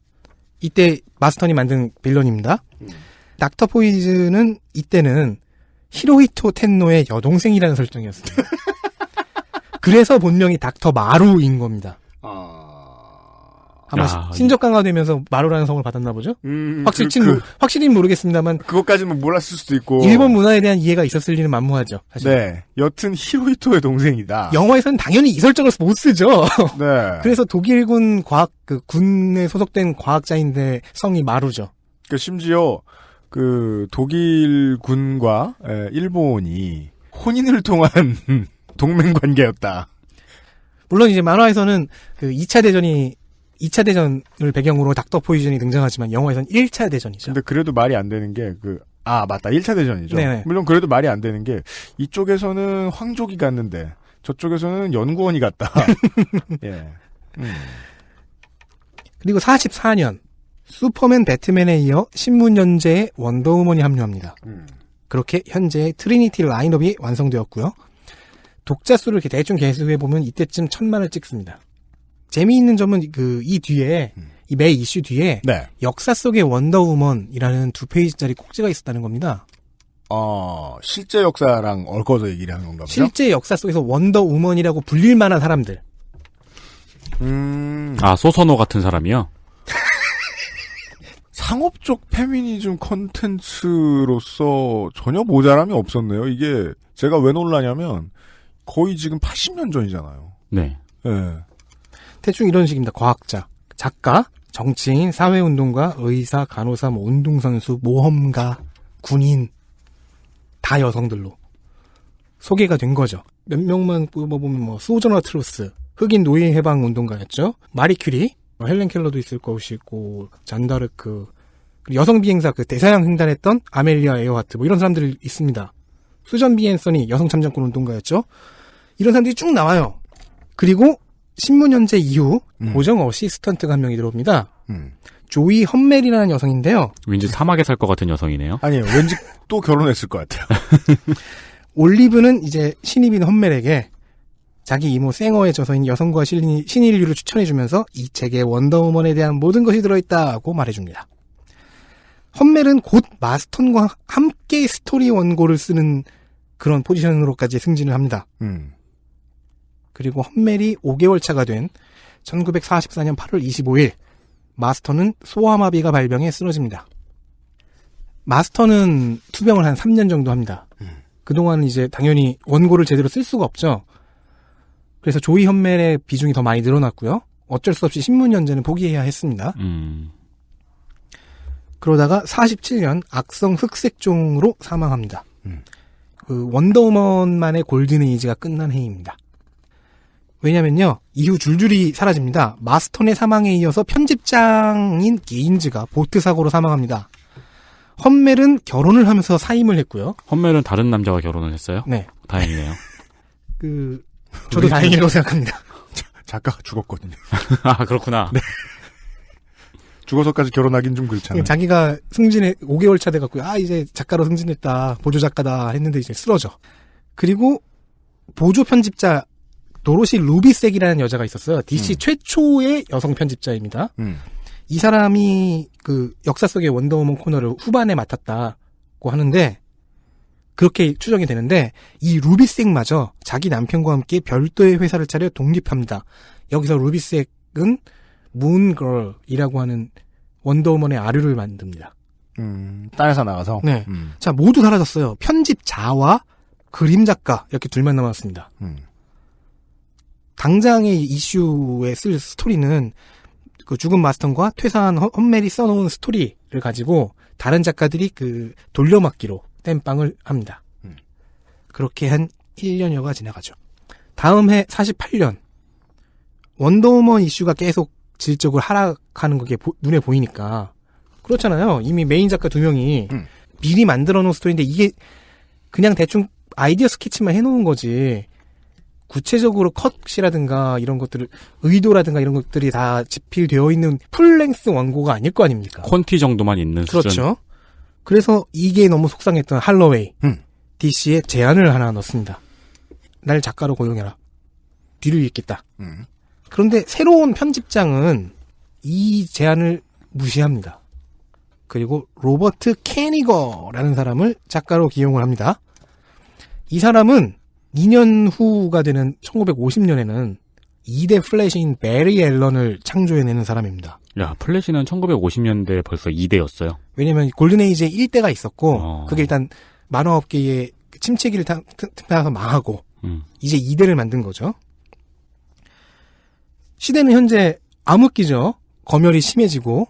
이때 마스턴이 만든 빌런입니다. 닥터 포이즌은 이때는 히로히토 텐노의 여동생이라는 설정이었습니다. 그래서 본명이 닥터 마루인 겁니다. 아마 신적 강화되면서 마루라는 성을 받았나 보죠? 확실히는 모르겠습니다만 그것까지는 몰랐을 수도 있고 일본 문화에 대한 이해가 있었을 리는 만무하죠. 사실. 네, 여튼 히로히토의 동생이다. 영화에서는 당연히 이 설정을 못 쓰죠. 네. 그래서 독일군 군에 소속된 과학자인데 성이 마루죠. 그 심지어 그 독일군과 일본이 혼인을 통한 동맹 관계였다. 물론 이제 만화에서는 그 2차 대전을 배경으로 닥터 포이즌이 등장하지만 영화에서는 1차 대전이죠. 근데 그래도 말이 안 되는 게 맞다. 1차 대전이죠. 네네. 물론 그래도 말이 안 되는 게 이쪽에서는 황족이 갔는데 저쪽에서는 연구원이 갔다. 예. 그리고 44년 슈퍼맨 배트맨에 이어 신문연재에 원더우먼이 합류합니다. 그렇게 현재의 트리니티 라인업이 완성되었고요. 독자 수를 이렇게 대충 계수해보면 이때쯤 1000만을 찍습니다. 재미있는 점은 이 뒤에 이 매 이슈 뒤에 네. 역사 속의 원더우먼이라는 2페이지짜리 꼭지가 있었다는 겁니다. 실제 역사랑 얽어서 얘기를 하는 건가 보죠? 실제 역사 속에서 원더우먼이라고 불릴 만한 사람들. 소선호 같은 사람이요? 상업적 페미니즘 컨텐츠로서 전혀 모자람이 없었네요. 이게 제가 왜 놀라냐면 거의 지금 80년 전이잖아요. 네. 네. 대충 이런 식입니다. 과학자, 작가, 정치인, 사회운동가, 의사, 간호사, 운동선수, 모험가, 군인 다 여성들로 소개가 된 거죠. 몇 명만 뽑아보면 수호전화 트루스, 흑인 노예 해방 운동가였죠. 마리 큐리, 헬렌 켈러도 있을 것이고 잔다르크, 여성 비행사 대서양 횡단했던 아멜리아 에어하트 이런 사람들이 있습니다. 수전 비 앤서니 여성 참정권 운동가였죠. 이런 사람들이 쭉 나와요. 그리고 신문연재 이후 고정 어시스턴트가 한 명이 들어옵니다. 조이 험멜이라는 여성인데요. 왠지 사막에 살 것 같은 여성이네요. 아니에요. 왠지 또 결혼했을 것 같아요. 올리브는 이제 신입인 험멜에게 자기 이모 생어의 저서인 여성과 신인류를 추천해주면서 이 책에 원더우먼에 대한 모든 것이 들어있다고 말해줍니다. 험멜은 곧 마스턴과 함께 스토리 원고를 쓰는 그런 포지션으로까지 승진을 합니다. 그리고 험멜이 5개월 차가 된 1944년 8월 25일 마스터는 소아마비가 발병해 쓰러집니다. 마스터는 투병을 한 3년 정도 합니다. 그동안은 이제 당연히 원고를 제대로 쓸 수가 없죠. 그래서 조이 험멜의 비중이 더 많이 늘어났고요. 어쩔 수 없이 신문 연재는 포기해야 했습니다. 그러다가 47년 악성 흑색종으로 사망합니다. 그 원더우먼만의 골든에이지가 끝난 해입니다. 왜냐면요, 이후 줄줄이 사라집니다. 마스턴의 사망에 이어서 편집장인 게인즈가 보트 사고로 사망합니다. 험멜은 결혼을 하면서 사임을 했고요. 험멜은 다른 남자와 결혼을 했어요? 네. 다행이네요. 저도 다행이라고 생각합니다. 작가가 죽었거든요. 아, 그렇구나. 네. 죽어서까지 결혼하긴 좀 그렇잖아요. 자기가 승진해 5개월 차 돼갖고 이제 작가로 승진했다, 보조 작가다 했는데 이제 쓰러져. 그리고 보조 편집자 도로시 루비색이라는 여자가 있었어요. DC 최초의 여성 편집자입니다. 이 사람이 그 역사 속의 원더우먼 코너를 후반에 맡았다고 하는데, 그렇게 추정이 되는데, 이 루비색마저 자기 남편과 함께 별도의 회사를 차려 독립합니다. 여기서 루비색은 문걸이라고 하는 원더우먼의 아류를 만듭니다. 딴 회사 나가서? 네. 자, 모두 사라졌어요. 편집자와 그림 작가, 이렇게 둘만 남았습니다. 당장의 이슈에 쓸 스토리는 그 죽은 마스턴과 퇴사한 험멜이 써놓은 스토리를 가지고 다른 작가들이 그 돌려막기로 땜빵을 합니다. 그렇게 한 1년여가 지나가죠. 다음 해 48년 원더우먼 이슈가 계속 질적으로 하락하는 게 눈에 보이니까, 그렇잖아요. 이미 메인 작가 2명이 미리 만들어 놓은 스토리인데 이게 그냥 대충 아이디어 스케치만 해놓은 거지, 구체적으로 컷이라든가 이런 것들을, 의도라든가 이런 것들이 다 집필되어 있는 풀랭스 원고가 아닐 거 아닙니까? 콘티 정도만 있는 수준. 그렇죠. 그래서 이게 너무 속상했던 할로웨이, DC에 제안을 하나 넣습니다. 날 작가로 고용해라. 뒤를 잇겠다. 그런데 새로운 편집장은 이 제안을 무시합니다. 그리고 로버트 캐니거라는 사람을 작가로 기용을 합니다. 이 사람은 2년 후가 되는 1950년에는 2대 플래시인 베리 앨런을 창조해내는 사람입니다. 야, 플래시는 1950년대에 벌써 2대였어요. 왜냐면 골든에이지에 1대가 있었고, 그게 일단 만화업계의 침체기를 타서 망하고, 이제 2대를 만든 거죠. 시대는 현재 암흑기죠. 검열이 심해지고,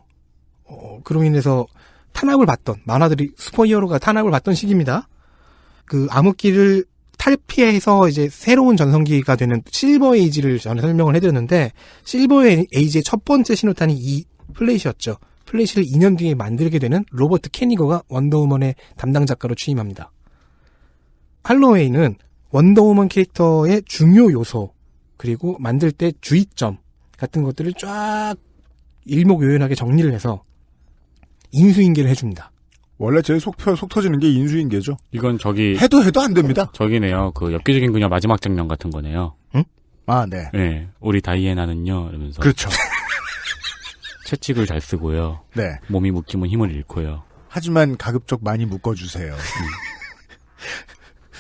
그로 인해서 탄압을 받던, 만화들이 슈퍼히어로가 탄압을 받던 시기입니다. 그 암흑기를 탈피해서 이제 새로운 전성기가 되는 실버 에이지를 전에 설명을 해드렸는데, 실버 에이지의 첫 번째 신호탄이 이 플래시였죠. 플래시를 2년 뒤에 만들게 되는 로버트 캐니거가 원더우먼의 담당 작가로 취임합니다. 할로웨이는 원더우먼 캐릭터의 중요 요소, 그리고 만들 때 주의점 같은 것들을 쫙 일목요연하게 정리를 해서 인수인계를 해줍니다. 원래 제일 속 터지는 게 인수인계죠. 이건 해도 안 됩니다. 저기네요. 그 엽기적인 그녀 마지막 장면 같은 거네요. 응? 아, 네. 네. 우리 다이애나는요, 이러면서. 그렇죠. 채찍을 잘 쓰고요. 네. 몸이 묶이면 힘을 잃고요. 하지만 가급적 많이 묶어주세요.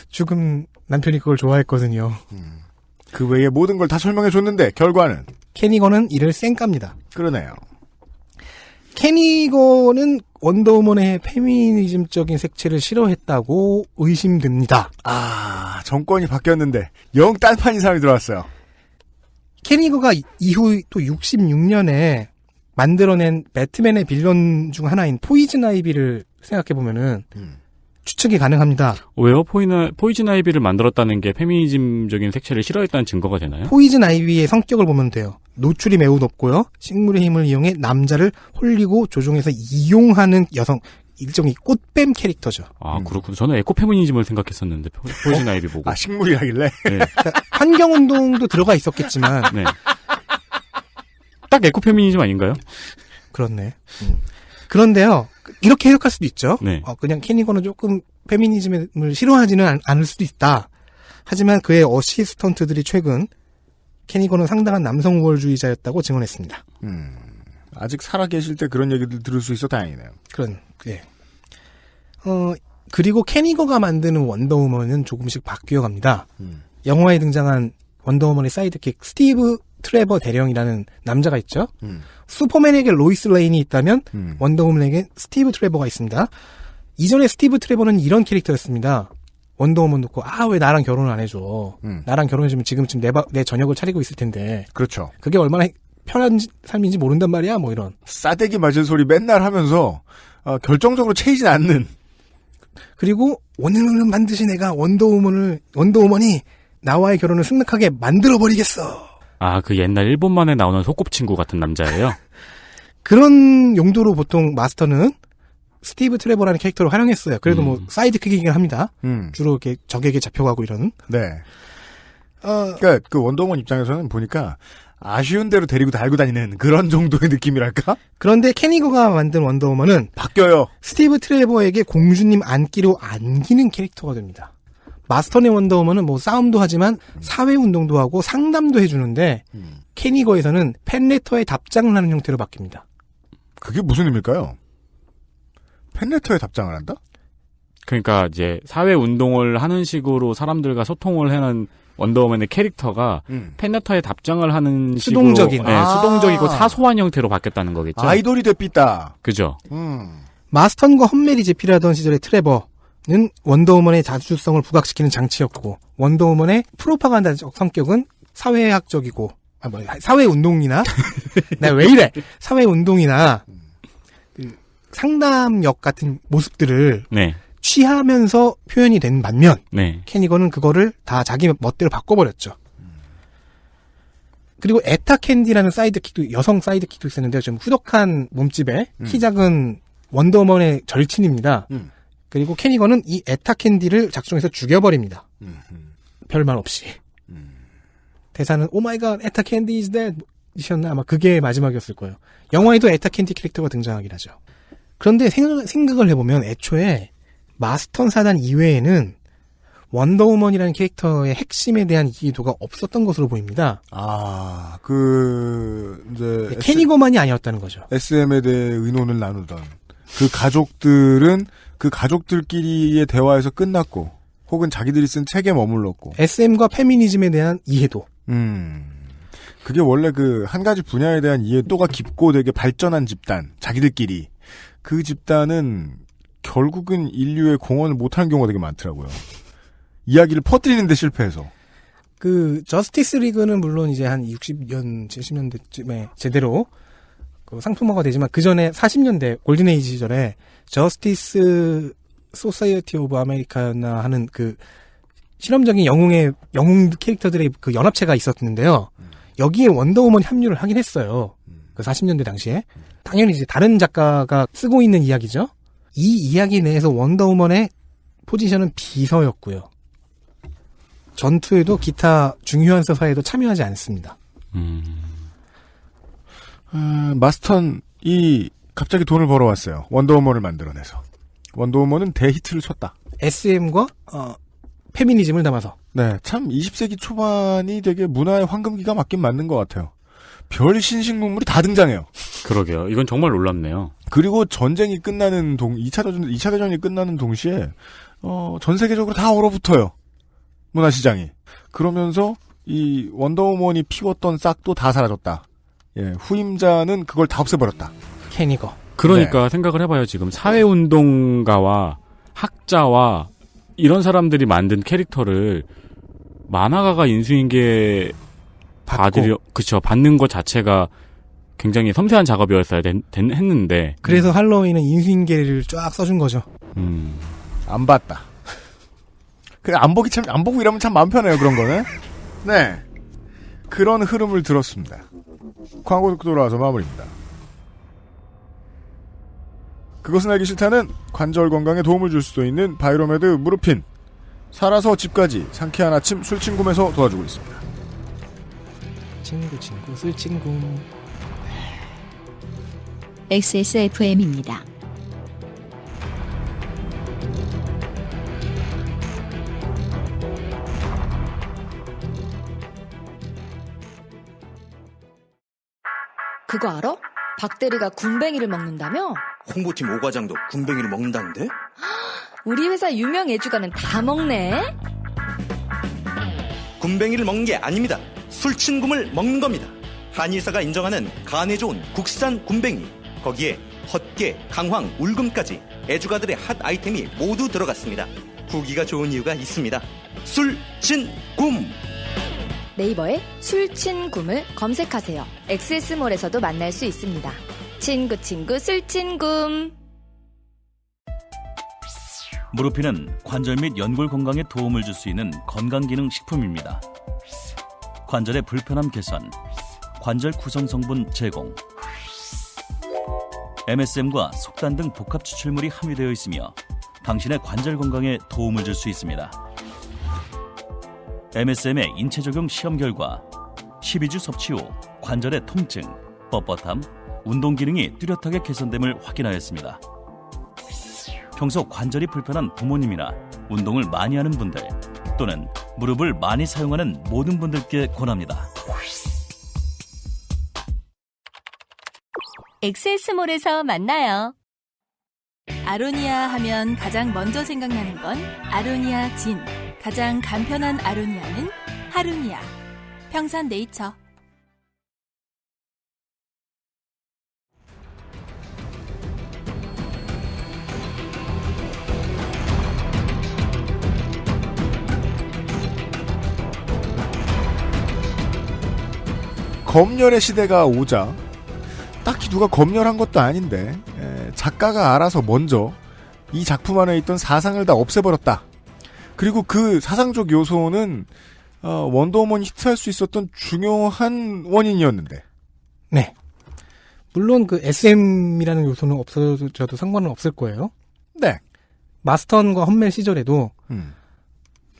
죽은 남편이 그걸 좋아했거든요. 그 외에 모든 걸 다 설명해줬는데 결과는? 캐니거는 이를 쌩깝니다. 그러네요. 캐니거는 원더우먼의 페미니즘적인 색채를 싫어했다고 의심됩니다. 아, 정권이 바뀌었는데 영 딴판인 사람이 들어왔어요. 캐니거가 이후 또 66년에 만들어낸 배트맨의 빌런 중 하나인 포이즌 아이비를 생각해보면은 추측이 가능합니다. 왜요? 포이즌 아이비를 만들었다는 게 페미니즘적인 색채를 싫어했다는 증거가 되나요? 포이즌 아이비의 성격을 보면 돼요. 노출이 매우 높고요. 식물의 힘을 이용해 남자를 홀리고 조종해서 이용하는 여성, 일종의 꽃뱀 캐릭터죠. 아, 그렇군요. 저는 에코페미니즘을 생각했었는데 포이즌 아이비 보고. 아, 식물이라길래? 네. 그러니까 환경운동도 들어가 있었겠지만. 네. 딱 에코페미니즘 아닌가요? 그렇네. 그런데요, 이렇게 해석할 수도 있죠. 네. 그냥 캐니거는 조금 페미니즘을 싫어하지는 않을 수도 있다. 하지만 그의 어시스턴트들이 최근 캐니거는 상당한 남성 우월주의자였다고 증언했습니다. 아직 살아계실 때 그런 얘기들 들을 수 있어 다행이네요. 예. 그리고 캐니거가 만드는 원더우먼은 조금씩 바뀌어갑니다. 영화에 등장한 원더우먼의 사이드킥 스티브 트레버 대령이라는 남자가 있죠. 슈퍼맨에게 로이스 레인이 있다면 원더우먼에게 스티브 트레버가 있습니다. 이전에 스티브 트레버는 이런 캐릭터였습니다. 원더우먼 놓고 왜 나랑 결혼을 안 해줘. 나랑 결혼해주면 지금쯤 내 저녁을 차리고 있을 텐데. 그렇죠. 그게 얼마나 편한 삶인지 모른단 말이야. 뭐 이런. 싸대기 맞은 소리 맨날 하면서 결정적으로 채이진 않는. 그리고 오늘은 반드시 내가 원더우먼이 나와의 결혼을 승낙하게 만들어버리겠어. 그 옛날 일본만에 나오는 소꿉친구 같은 남자예요? 그런 용도로 보통 마스터는 스티브 트레버라는 캐릭터로 활용했어요. 그래도 뭐 사이드킥이긴 합니다. 주로 이렇게 적에게 잡혀가고 이러는. 네. 그러니까 그 원더우먼 입장에서는 보니까 아쉬운 대로 데리고 달고 다니는 그런 정도의 느낌이랄까? 그런데 캐니거가 만든 원더우먼은 바뀌어요. 스티브 트레버에게 공주님 안기로 안기는 캐릭터가 됩니다. 마스터의 원더우먼은 뭐 싸움도 하지만 사회운동도 하고 상담도 해주는데 캐니거에서는 팬레터에 답장을 하는 형태로 바뀝니다. 그게 무슨 의미일까요? 팬레터에 답장을 한다? 그러니까 이제 사회운동을 하는 식으로 사람들과 소통을 하는 원더우먼의 캐릭터가 팬레터에 답장을 하는 수동적인 식으로 수동적이고 사소한 형태로 바뀌었다는 거겠죠. 아이돌이 됐삐다. 그죠. 마스턴과 험멜이 제필하던 시절의 트레버는 원더우먼의 자주성을 부각시키는 장치였고 원더우먼의 프로파간다적 성격은 사회학적이고 사회운동이나 나 왜 이래 사회운동이나 그 상담역 같은 모습들을 취하면서 표현이 된 반면 캐니거는 그거를 다 자기 멋대로 바꿔버렸죠. 그리고 에타 캔디라는 여성 사이드킥도 있었는데요. 좀 후덕한 몸집에 키 작은 원더우먼의 절친입니다. 그리고 캐니거는 이 에타 캔디를 작중해서 죽여버립니다. 별말 없이. 대사는 오 마이 갓 에타 캔디 is dead 이셨나 아마 그게 마지막이었을 거예요. 영화에도 에타 캔디 캐릭터가 등장하긴 하죠. 그런데 생각을 해보면 애초에 마스턴 사단 이외에는 원더우먼이라는 캐릭터의 핵심에 대한 이해도가 없었던 것으로 보입니다. 이제 캐니거만이 아니었다는 거죠. SM에 대해 의논을 나누던 그 가족들은 그 가족들끼리의 대화에서 끝났고 혹은 자기들이 쓴 책에 머물렀고 SM과 페미니즘에 대한 이해도. 그게 원래 그 한 가지 분야에 대한 이해도가 깊고 되게 발전한 집단, 자기들끼리 그 집단은 결국은 인류의 공헌을 못하는 경우가 되게 많더라고요. 이야기를 퍼뜨리는 데 실패해서. 그 저스티스 리그는 물론 이제 한 60년, 70년대쯤에 제대로 그 상품화가 되지만 그 전에 40년대 골든에이지 시절에 저스티스 소사이어티 오브 아메리카나 하는 그 실험적인 영웅 캐릭터들의 그 연합체가 있었는데요. 여기에 원더우먼이 합류를 하긴 했어요. 그 40년대 당시에. 당연히 이제 다른 작가가 쓰고 있는 이야기죠. 이 이야기 내에서 원더우먼의 포지션은 비서였고요. 전투에도 기타 중요한 서사에도 참여하지 않습니다. 마스턴이 갑자기 돈을 벌어왔어요. 원더우먼을 만들어내서. 원더우먼은 대히트를 쳤다. SM과 페미니즘을 담아서. 네, 참 20세기 초반이 되게 문화의 황금기가 맞긴 맞는 것 같아요. 별 신식문물이 다 등장해요. 그러게요. 이건 정말 놀랍네요. 그리고 전쟁이 끝나는 2차 대전이 끝나는 동시에 전 세계적으로 다 얼어붙어요. 문화시장이. 그러면서 이 원더우먼이 피웠던 싹도 다 사라졌다. 예, 후임자는 그걸 다 없애버렸다. 캐니거. 그러니까 생각을 해봐요. 지금 사회운동가와 학자와 이런 사람들이 만든 캐릭터를 만화가가 인수인계 받는 것 자체가 굉장히 섬세한 작업이었어야 했는데. 그래서 할로윈은 인수인계를 쫙 써준 거죠. 안 봤다. 그래, 안 보고 이러면 참 마음 편해요, 그런 거는. 네. 그런 흐름을 들었습니다. 광고 듣고 돌아와서 마무리입니다. 그것은 알기 싫다는 관절 건강에 도움을 줄 수도 있는 바이로메드 무르핀. 살아서 집까지 상쾌한 아침 술친구에서 도와주고 있습니다. 친구 술친구. XSFM입니다. 그거 알아? 박대리가 군뱅이를 먹는다며? 홍보팀 오과장도 군뱅이를 먹는다는데? 우리 회사 유명 애주가는 다 먹네? 굼벵이를 먹는 게 아닙니다. 술친굼을 먹는 겁니다. 한의사가 인정하는 간에 좋은 국산 굼벵이, 거기에 헛개, 강황, 울금까지 애주가들의 핫 아이템이 모두 들어갔습니다. 후기가 좋은 이유가 있습니다. 술친굼! 네이버에 술친굼을 검색하세요. 엑세스몰에서도 만날 수 있습니다. 친구 술친굼. 무르피는 관절 및 연골 건강에 도움을 줄 수 있는 건강기능 식품입니다. 관절의 불편함 개선, 관절 구성 성분 제공, MSM과 속단 등 복합 추출물이 함유되어 있으며 당신의 관절 건강에 도움을 줄 수 있습니다. MSM의 인체 적용 시험 결과 12주 섭취 후 관절의 통증, 뻣뻣함, 운동 기능이 뚜렷하게 개선됨을 확인하였습니다. 평소 관절이 불편한 부모님이나 운동을 많이 하는 분들 또는 무릎을 많이 사용하는 모든 분들께 권합니다. 엑세스몰에서 만나요. 아로니아 하면 가장 먼저 생각나는 건 아로니아 진. 가장 간편한 아로니아는 하루니아. 평산네이처. 검열의 시대가 오자 딱히 누가 검열한 것도 아닌데 작가가 알아서 먼저 이 작품 안에 있던 사상을 다 없애버렸다. 그리고 그 사상적 요소는 원더우먼이 히트할 수 있었던 중요한 원인이었는데. 네. 물론 그 SM이라는 요소는 없어져도 상관은 없을 거예요. 네. 마스턴과 험멜 시절에도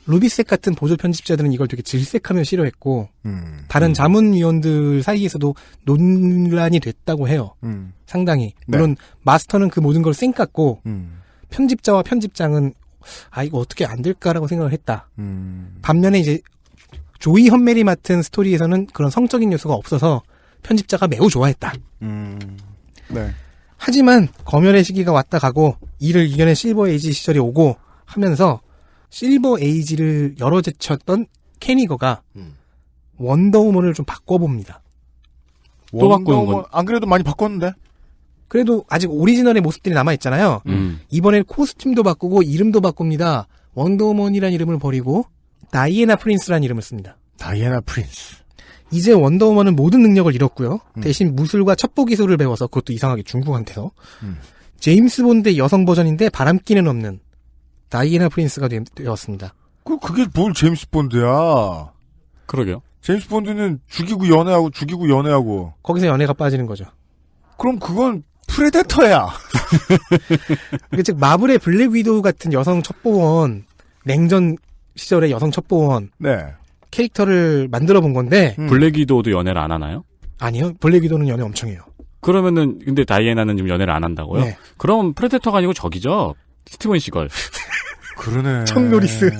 루비색 같은 보조 편집자들은 이걸 되게 질색하며 싫어했고 다른 자문위원들 사이에서도 논란이 됐다고 해요. 상당히. 물론 네. 마스터는 그 모든 걸 쌩 깠고 편집자와 편집장은 이거 어떻게 안 될까라고 생각을 했다. 반면에 이제 조이 험멜이 맡은 스토리에서는 그런 성적인 요소가 없어서 편집자가 매우 좋아했다. 네. 하지만 검열의 시기가 왔다 가고 이를 이겨낸 실버 에이지 시절이 오고 하면서 실버 에이지를 열어제쳤던 캐니거가 원더우먼을 좀 바꿔봅니다. 또 바꾸는 건? 안 그래도 많이 바꿨는데? 그래도 아직 오리지널의 모습들이 남아있잖아요. 이번엔 코스튬도 바꾸고 이름도 바꿉니다. 원더우먼이라는 이름을 버리고 다이애나 프린스라는 이름을 씁니다. 다이애나 프린스. 이제 원더우먼은 모든 능력을 잃었고요. 대신 무술과 첩보 기술을 배워서 그것도 이상하게 중국한테서 제임스 본드의 여성 버전인데 바람기는 없는 다이애나 프린스가 되었습니다. 그게 뭘 제임스 본드야. 그러게요. 제임스 본드는 죽이고 연애하고. 거기서 연애가 빠지는 거죠. 그럼 그건 프레데터야. 즉 마블의 블랙 위도우 같은 여성 첩보원, 냉전 시절의 여성 첩보원 네. 캐릭터를 만들어 본 건데 블랙 위도우도 연애를 안 하나요? 아니요. 블랙 위도우는 연애 엄청 해요. 그러면은 근데 다이애나는 지금 연애를 안 한다고요? 네. 그럼 프레데터가 아니고 적이죠. 스티븐 시걸. 그러네. 척 노리스.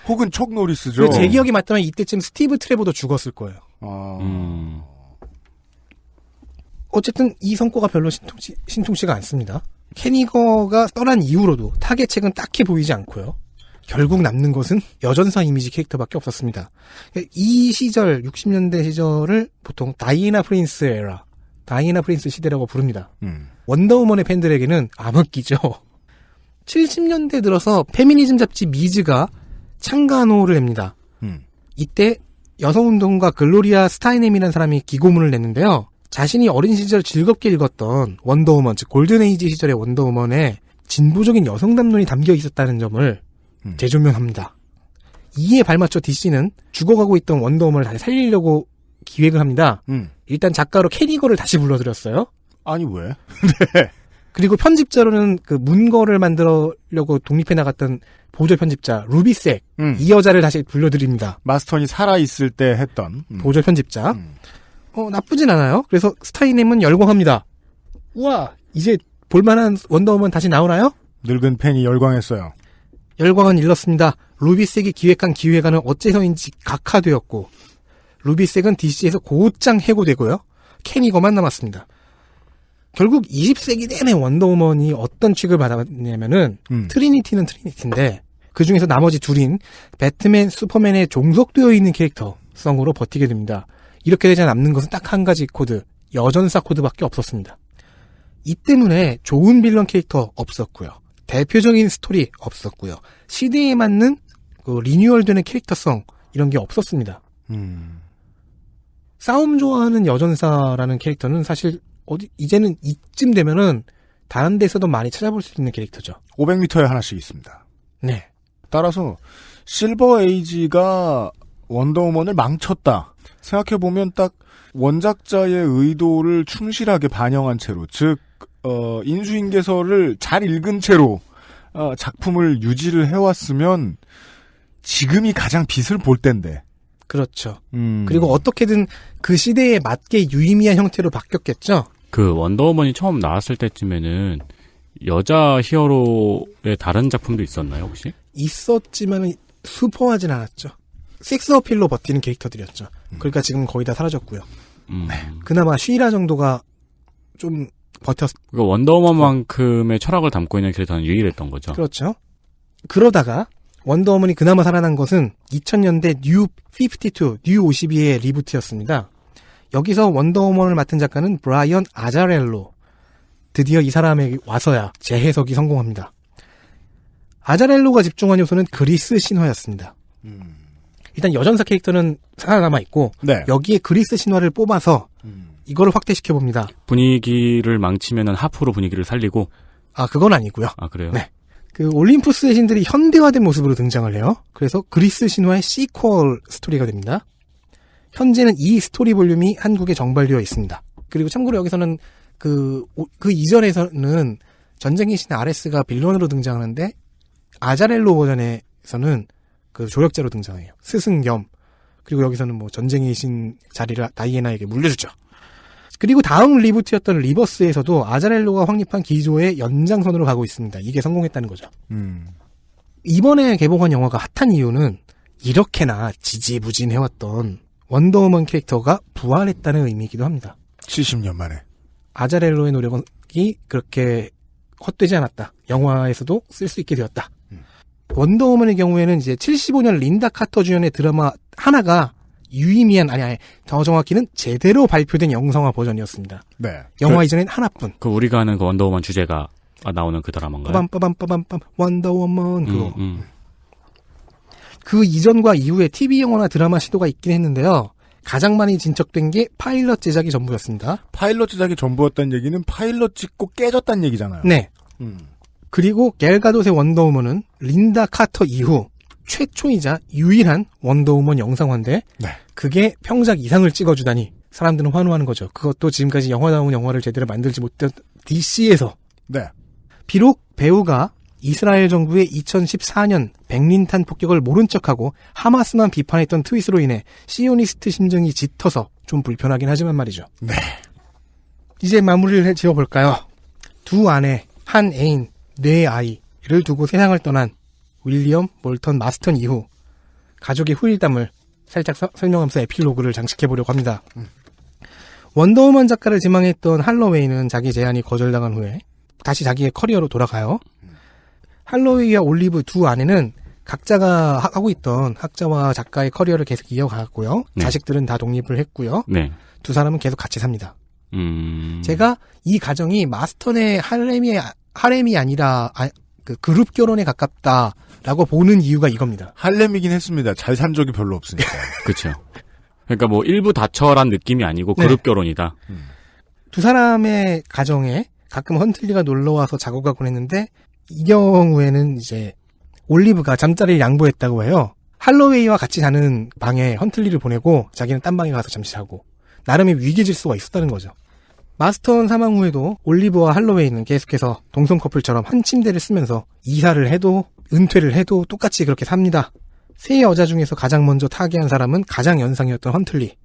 혹은 척 노리스죠. 제 기억이 맞다면 이때쯤 스티브 트레버도 죽었을 거예요. 어쨌든 이 성과가 별로 신통치가 않습니다. 캐니거가 떠난 이후로도 타겟책은 딱히 보이지 않고요. 결국 남는 것은 여전사 이미지 캐릭터밖에 없었습니다. 이 시절 60년대 시절을 보통 다이애나 프린스 에라, 다이애나 프린스 시대라고 부릅니다. 원더우먼의 팬들에게는 암흑기죠. 70년대 들어서 페미니즘 잡지 미즈가 창간호를 냅니다. 이때 여성운동가 글로리아 스타이넴이라는 사람이 기고문을 냈는데요. 자신이 어린 시절 즐겁게 읽었던 원더우먼, 즉 골든에이지 시절의 원더우먼에 진보적인 여성 담론이 담겨 있었다는 점을 재조명합니다. 이에 발맞춰 DC는 죽어가고 있던 원더우먼을 다시 살리려고 기획을 합니다. 일단 작가로 캐니거를 다시 불러들였어요. 아니 왜? 네. 그리고 편집자로는 그 문거를 만들려고 독립해 나갔던 보조 편집자 루비색 이 여자를 다시 불러드립니다. 마스턴이 살아있을 때 했던 보조 편집자. 나쁘진 않아요. 그래서 스타이넴은 열광합니다. 우와, 이제 볼만한 원더우먼 다시 나오나요? 늙은 팬이 열광했어요. 열광은 일렀습니다. 루비색이 기획한 기획안은 어째서인지 각하되었고 루비색은 DC에서 곧장 해고되고요. 캐니거만 남았습니다. 결국 20세기 내내 원더우먼이 어떤 취급을 받았냐면은 트리니티는 트리니티인데 그 중에서 나머지 둘인 배트맨, 슈퍼맨에 종속되어 있는 캐릭터성으로 버티게 됩니다. 이렇게 되자 남는 것은 딱 한 가지 코드, 여전사 코드밖에 없었습니다. 이 때문에 좋은 빌런 캐릭터 없었고요. 대표적인 스토리 없었고요. 시대에 맞는 그 리뉴얼되는 캐릭터성 이런 게 없었습니다. 싸움 좋아하는 여전사라는 캐릭터는 사실 이제는 이쯤 되면은 다른 데서도 많이 찾아볼 수 있는 캐릭터죠. 500m에 하나씩 있습니다. 네. 따라서 실버 에이지가 원더우먼을 망쳤다. 생각해보면 딱 원작자의 의도를 충실하게 반영한 채로, 즉 인수인계서를 잘 읽은 채로 작품을 유지를 해왔으면 지금이 가장 빛을 볼 때인데. 그렇죠. 그리고 어떻게든 그 시대에 맞게 유의미한 형태로 바뀌었겠죠. 그 원더우먼이 처음 나왔을 때쯤에는 여자 히어로의 다른 작품도 있었나요, 혹시? 있었지만 슈퍼하진 않았죠. 섹스 어필로 버티는 캐릭터들이었죠. 그러니까 지금 거의 다 사라졌고요. 그나마 쉬라 정도가 좀 버텼. 그러니까 원더우먼만큼의 철학을 담고 있는 캐릭터는 유일했던 거죠. 그렇죠. 그러다가 원더우먼이 그나마 살아난 것은 2000년대 뉴 52, 뉴 52의 리부트였습니다. 여기서 원더우먼을 맡은 작가는 브라이언 아자렐로. 드디어 이 사람에게 와서야 재해석이 성공합니다. 아자렐로가 집중한 요소는 그리스 신화였습니다. 일단 여전사 캐릭터는 살아남아 있고 네. 여기에 그리스 신화를 뽑아서 이거를 확대시켜 봅니다. 분위기를 망치면은 하프로 분위기를 살리고. 아, 그건 아니고요. 아, 그래요? 네. 그 올림푸스의 신들이 현대화된 모습으로 등장을 해요. 그래서 그리스 신화의 시퀄 스토리가 됩니다. 현재는 이 스토리 볼륨이 한국에 정발되어 있습니다. 그리고 참고로 여기서는 그 이전에서는 전쟁의 신 아레스가 빌런으로 등장하는데 아자렐로 버전에서는 그 조력자로 등장해요. 스승 겸. 그리고 여기서는 뭐 전쟁의 신 자리를 다이애나에게 물려주죠. 그리고 다음 리부트였던 리버스에서도 아자렐로가 확립한 기조의 연장선으로 가고 있습니다. 이게 성공했다는 거죠. 이번에 개봉한 영화가 핫한 이유는 이렇게나 지지부진해왔던 원더우먼 캐릭터가 부활했다는 의미이기도 합니다. 70년 만에. 아자렐로의 노력이 그렇게 헛되지 않았다. 영화에서도 쓸 수 있게 되었다. 원더우먼의 경우에는 이제 75년 린다 카터 주연의 드라마 하나가 유의미한, 아니, 더 정확히는 제대로 발표된 영상화 버전이었습니다. 네. 영화 이전엔 하나뿐. 그 우리가 아는 그 원더우먼 주제가 나오는 그 드라마인가요? 빠밤 원더우먼 그거. 그 이전과 이후에 TV 영화나 드라마 시도가 있긴 했는데요. 가장 많이 진척된 게 파일럿 제작이 전부였습니다. 파일럿 제작이 전부였다는 얘기는 파일럿 찍고 깨졌다는 얘기잖아요. 네. 그리고 갤가돗의 원더우먼은 린다 카터 이후 최초이자 유일한 원더우먼 영상화인데 네. 그게 평작 이상을 찍어주다니 사람들은 환호하는 거죠. 그것도 지금까지 영화다운 영화를 제대로 만들지 못한 DC에서. 네. 비록 배우가 이스라엘 정부의 2014년 백린탄 폭격을 모른 척하고 하마스만 비판했던 트윗으로 인해 시오니스트 심정이 짙어서 좀 불편하긴 하지만 말이죠. 네. 이제 마무리를 지어볼까요? 두 아내, 한 애인, 네 아이를 두고 세상을 떠난 윌리엄 몰턴 마스턴 이후 가족의 후일담을 살짝 설명하면서 에필로그를 장식해보려고 합니다. 원더우먼 작가를 지망했던 할로웨이는 자기 제안이 거절당한 후에 다시 자기의 커리어로 돌아가요. 할로웨이와 올리브 두 아내는 각자가 하고 있던 학자와 작가의 커리어를 계속 이어갔고요. 네. 자식들은 다 독립을 했고요. 네. 두 사람은 계속 같이 삽니다. 제가 이 가정이 마스턴의 하렘이 아니라 그 그룹 결혼에 가깝다라고 보는 이유가 이겁니다. 할렘이긴 했습니다. 잘 산 적이 별로 없으니까. 그렇죠. 그러니까 뭐 일부 다처란 느낌이 아니고 그룹 결혼이다. 두 사람의 가정에 가끔 헌틀리가 놀러와서 자고 가곤 했는데 이 경우에는 이제 올리브가 잠자리를 양보했다고 해요. 할로웨이와 같이 자는 방에 헌틀리를 보내고 자기는 딴 방에 가서 잠시 자고 나름의 위기 질서가 있었다는 거죠. 마스턴 사망 후에도 올리브와 할로웨이는 계속해서 동성 커플처럼 한 침대를 쓰면서 이사를 해도 은퇴를 해도 똑같이 그렇게 삽니다. 세 여자 중에서 가장 먼저 타계한 사람은 가장 연상이었던 헌틀리.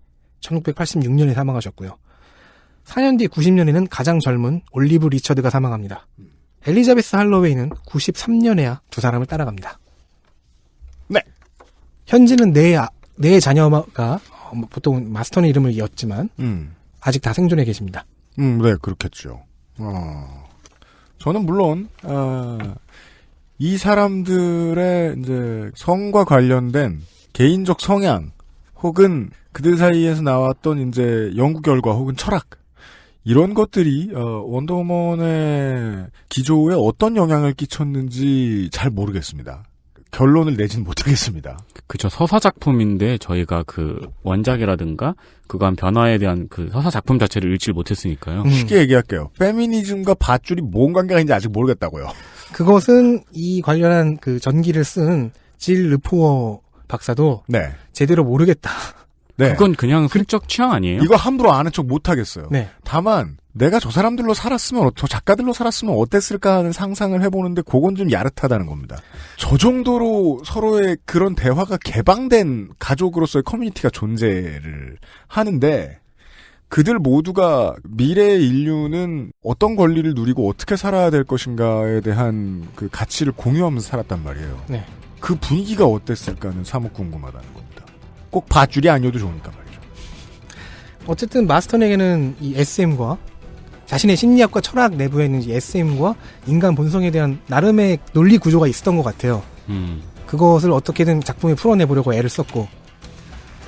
1986년에 사망하셨고요. 4년 뒤 90년에는 가장 젊은 올리브 리처드가 사망합니다. 엘리자베스 할로웨이는 93년에야 두 사람을 따라갑니다. 네. 현재는 네 자녀가 보통 마스턴의 이름을 이었지만 아직 다 생존해 계십니다. 네, 그렇겠죠. 저는 물론 이 사람들의 이제 성과 관련된 개인적 성향 혹은 그들 사이에서 나왔던 이제 연구 결과 혹은 철학 이런 것들이 원더우먼의 기조에 어떤 영향을 끼쳤는지 잘 모르겠습니다. 결론을 내진 못하겠습니다. 그죠. 서사 작품인데 저희가 그 원작이라든가 그거한 변화에 대한 그 서사 작품 자체를 읽지 못했으니까요. 쉽게 얘기할게요. 페미니즘과 밧줄이 뭔 관계가 있는지 아직 모르겠다고요. 그것은 이 관련한 그 전기를 쓴 질 르포어 박사도 네. 제대로 모르겠다. 네. 그건 그냥 슬쩍 취향 아니에요? 이거 함부로 아는 척 못하겠어요. 네. 다만 내가 저 사람들로 살았으면 저 작가들로 살았으면 어땠을까 하는 상상을 해보는데 그건 좀 야릇하다는 겁니다. 저 정도로 서로의 그런 대화가 개방된 가족으로서의 커뮤니티가 존재를 하는데 그들 모두가 미래의 인류는 어떤 권리를 누리고 어떻게 살아야 될 것인가에 대한 그 가치를 공유하면서 살았단 말이에요. 네. 그 분위기가 어땠을까는 사뭇 궁금하다는 겁니다. 꼭 밧줄이 아니어도 좋으니까 말이죠. 어쨌든 마스턴에게는 이 SM과 자신의 심리학과 철학 내부에는 이 SM과 인간 본성에 대한 나름의 논리 구조가 있었던 것 같아요. 그것을 어떻게든 작품에 풀어내보려고 애를 썼고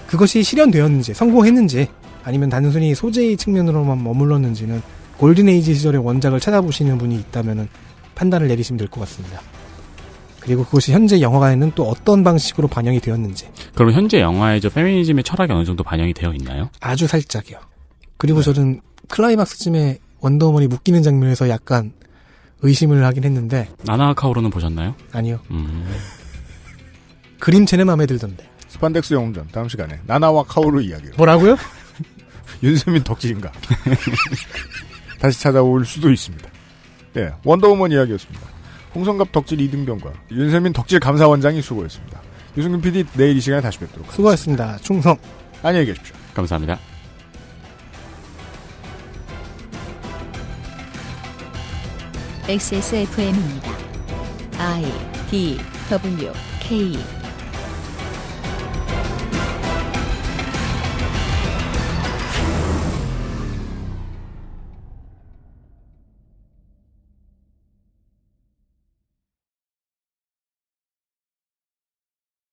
그것이 실현되었는지 성공했는지 아니면 단순히 소재의 측면으로만 머물렀는지는 골든에이지 시절의 원작을 찾아보시는 분이 있다면 판단을 내리시면 될 것 같습니다. 그리고 그것이 현재 영화관에는 또 어떤 방식으로 반영이 되었는지. 그럼 현재 영화에 저 페미니즘의 철학이 어느 정도 반영이 되어 있나요? 아주 살짝이요. 그리고 저는 클라이막스쯤에 원더우먼이 묶이는 장면에서 약간 의심을 하긴 했는데. 나나 카오루는 보셨나요? 아니요. 그림체는 마음에 들던데. 스판덱스 영웅전 다음 시간에 나나와 카오루 이야기로. 뭐라고요? 윤세민 덕질인가. 다시 찾아올 수도 있습니다. 예, 원더우먼 이야기였습니다. 홍성갑 덕질 이등병과 윤세민 덕질 감사원장이 수고했습니다. 유승균 PD 내일 이 시간에 다시 뵙도록 하겠습니다. 수고하셨습니다. 충성. 안녕히 계십시오. 감사합니다. XSFM입니다. I, D, W, K